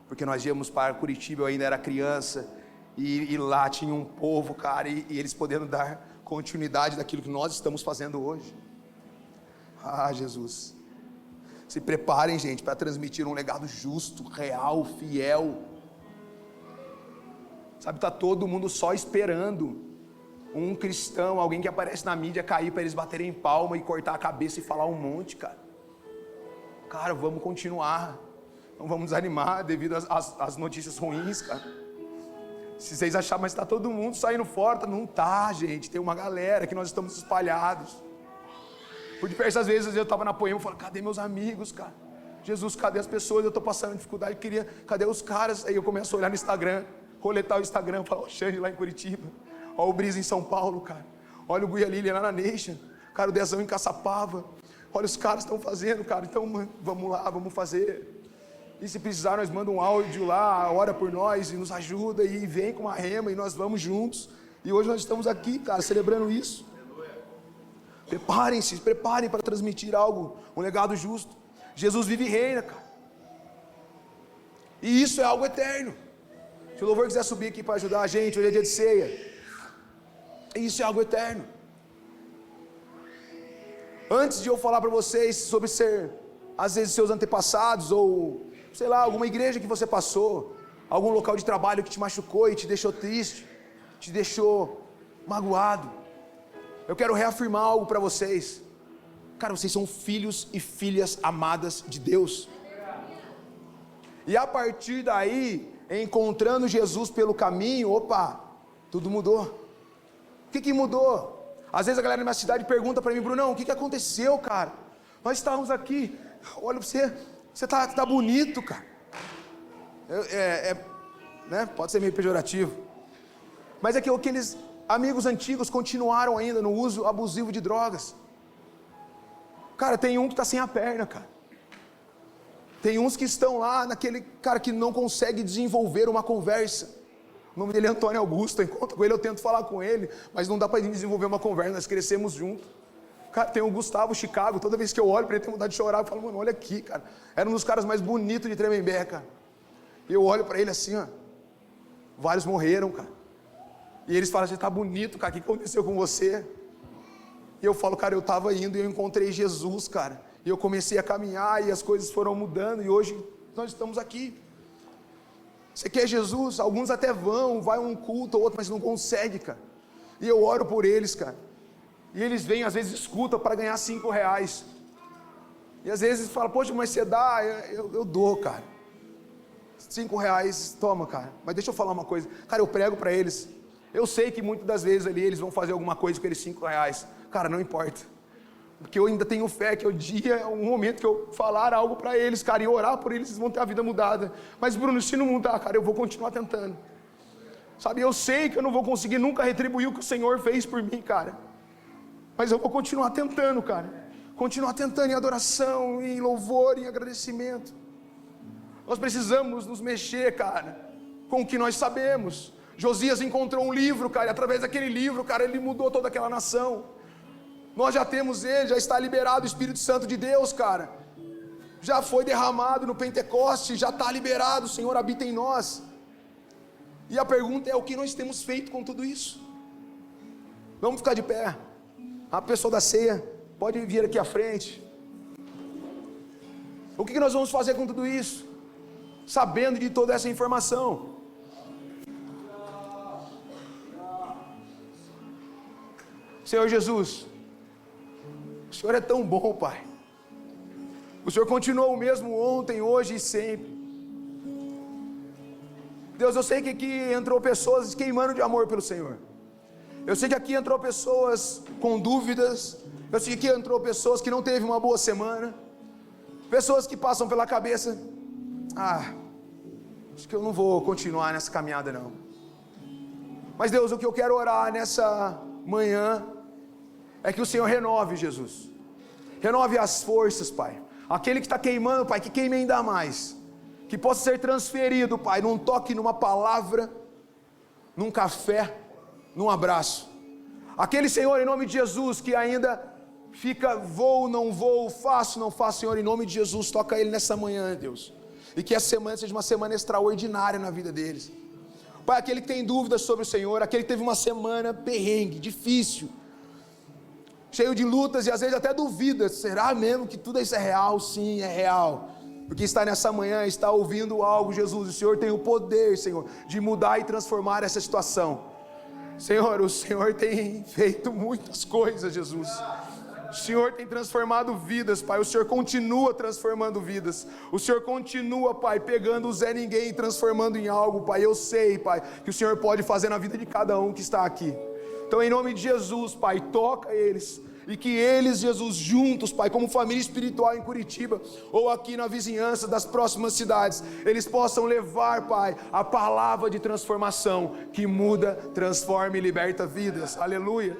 porque nós íamos para Curitiba, eu ainda era criança, e lá tinha um povo, cara, e eles podendo dar continuidade daquilo que nós estamos fazendo hoje. Jesus. Se preparem, gente, para transmitir um legado justo, real, fiel. Sabe, está todo mundo só esperando um cristão, alguém que aparece na mídia, cair para eles baterem palma e cortar a cabeça e falar um monte, cara. Cara, vamos continuar. Não vamos desanimar devido às notícias ruins, cara. Se vocês acharem, mas está todo mundo saindo fora, não tá, gente. Tem uma galera que nós estamos espalhados. Por diversas vezes eu estava na Poema e falei, cadê meus amigos, cara? Jesus, cadê as pessoas? Eu estou passando dificuldade, cadê os caras? Aí eu começo a olhar no Instagram, roletar o Instagram, falar, o Xande lá em Curitiba. Olha o Brisa em São Paulo, cara. Olha o Guia Lili lá na Nation. Cara, o Dezão em Caçapava. Olha os caras estão fazendo, cara. Então, vamos lá, vamos fazer. E se precisar, nós manda um áudio lá, ora por nós e nos ajuda e vem com uma rema e nós vamos juntos. E hoje nós estamos aqui, cara, celebrando isso. Preparem-se, preparem para transmitir algo, um legado justo. Jesus vive e reina, cara. E isso é algo eterno. Se o louvor quiser subir aqui para ajudar a gente, hoje é dia de ceia. Isso é algo eterno. Antes de eu falar para vocês sobre ser, às vezes, seus antepassados, ou, sei lá, alguma igreja que você passou, algum local de trabalho que te machucou e te deixou triste, te deixou magoado, eu quero reafirmar algo para vocês. Cara, vocês são filhos e filhas amadas de Deus. E a partir daí, encontrando Jesus pelo caminho, opa, tudo mudou. O que mudou? Às vezes a galera na minha cidade pergunta para mim: Brunão, o que aconteceu, cara? Nós estávamos aqui, olha pra você tá bonito, cara. Né? Pode ser meio pejorativo, mas é que aqueles amigos antigos continuaram ainda no uso abusivo de drogas. Cara, tem um que está sem a perna, cara. Tem uns que estão lá naquele cara que não consegue desenvolver uma conversa. O nome dele é Antônio Augusto. Eu encontro com ele, eu tento falar com ele, mas não dá para desenvolver uma conversa. Nós crescemos juntos. Cara, tem o Gustavo Chicago. Toda vez que eu olho para ele, tenho vontade de chorar. Eu falo: mano, olha aqui, cara. Era um dos caras mais bonitos de Tremembé, cara. E eu olho para ele assim, ó. Vários morreram, cara. E eles falam: você tá bonito, cara. O que aconteceu com você? E eu falo: cara, eu estava indo e eu encontrei Jesus, cara. E eu comecei a caminhar e as coisas foram mudando. E hoje nós estamos aqui. Você quer Jesus? Alguns até vai um culto ou outro, mas não consegue, cara. E eu oro por eles, cara. E eles vêm, às vezes escutam para ganhar R$5. E às vezes falam: poxa, mas você dá? Eu dou, cara. R$5, toma, cara. Mas deixa eu falar uma coisa. Cara, eu prego para eles. Eu sei que muitas das vezes ali eles vão fazer alguma coisa com aqueles R$5. Cara, não importa. Porque eu ainda tenho fé que o dia, um momento que eu falar algo para eles, cara, e orar por eles, eles vão ter a vida mudada. Mas Bruno, se não mudar, cara, eu vou continuar tentando. Sabe, eu sei que eu não vou conseguir nunca retribuir o que o Senhor fez por mim, cara. Mas eu vou continuar tentando, cara. Continuar tentando em adoração, em louvor, em agradecimento. Nós precisamos nos mexer, cara, com o que nós sabemos. Josias encontrou um livro, cara, e através daquele livro, cara, ele mudou toda aquela nação. Nós já temos ele, já está liberado o Espírito Santo de Deus, cara. Já foi derramado no Pentecoste, já está liberado, o Senhor habita em nós. E a pergunta é: o que nós temos feito com tudo isso? Vamos ficar de pé. A pessoa da ceia pode vir aqui à frente. O que nós vamos fazer com tudo isso? Sabendo de toda essa informação. Senhor Jesus, o Senhor é tão bom, Pai. O Senhor continua o mesmo ontem, hoje e sempre. Deus, eu sei que aqui entrou pessoas queimando de amor pelo Senhor. Eu sei que aqui entrou pessoas com dúvidas. Eu sei que aqui entrou pessoas que não teve uma boa semana. Pessoas que passam pela cabeça: acho que eu não vou continuar nessa caminhada não. Mas Deus, o que eu quero orar nessa manhã é que o Senhor renove, Jesus. Renove as forças, Pai. Aquele que está queimando, Pai, que queime ainda mais. Que possa ser transferido, Pai, num toque, numa palavra, num café, num abraço. Aquele, Senhor, em nome de Jesus, que ainda fica: vou, não vou, faço, não faço. Senhor, em nome de Jesus, toca ele nessa manhã, Deus. E que essa semana seja uma semana extraordinária na vida deles. Pai, aquele que tem dúvidas sobre o Senhor, aquele que teve uma semana perrengue, difícil, cheio de lutas e às vezes até duvida: será mesmo que tudo isso é real? Sim, é real. Porque está nessa manhã, está ouvindo algo, Jesus. O Senhor tem o poder, Senhor, de mudar e transformar essa situação. Senhor, o Senhor tem feito muitas coisas, Jesus. O Senhor tem transformado vidas, Pai. O Senhor continua transformando vidas. O Senhor continua, Pai, pegando o Zé Ninguém e transformando em algo, Pai. Eu sei, Pai, que o Senhor pode fazer na vida de cada um que está aqui. Então, em nome de Jesus, Pai, toca eles. E que eles, Jesus, juntos, Pai, como família espiritual em Curitiba, ou aqui na vizinhança das próximas cidades, eles possam levar, Pai, a palavra de transformação que muda, transforma e liberta vidas. Aleluia.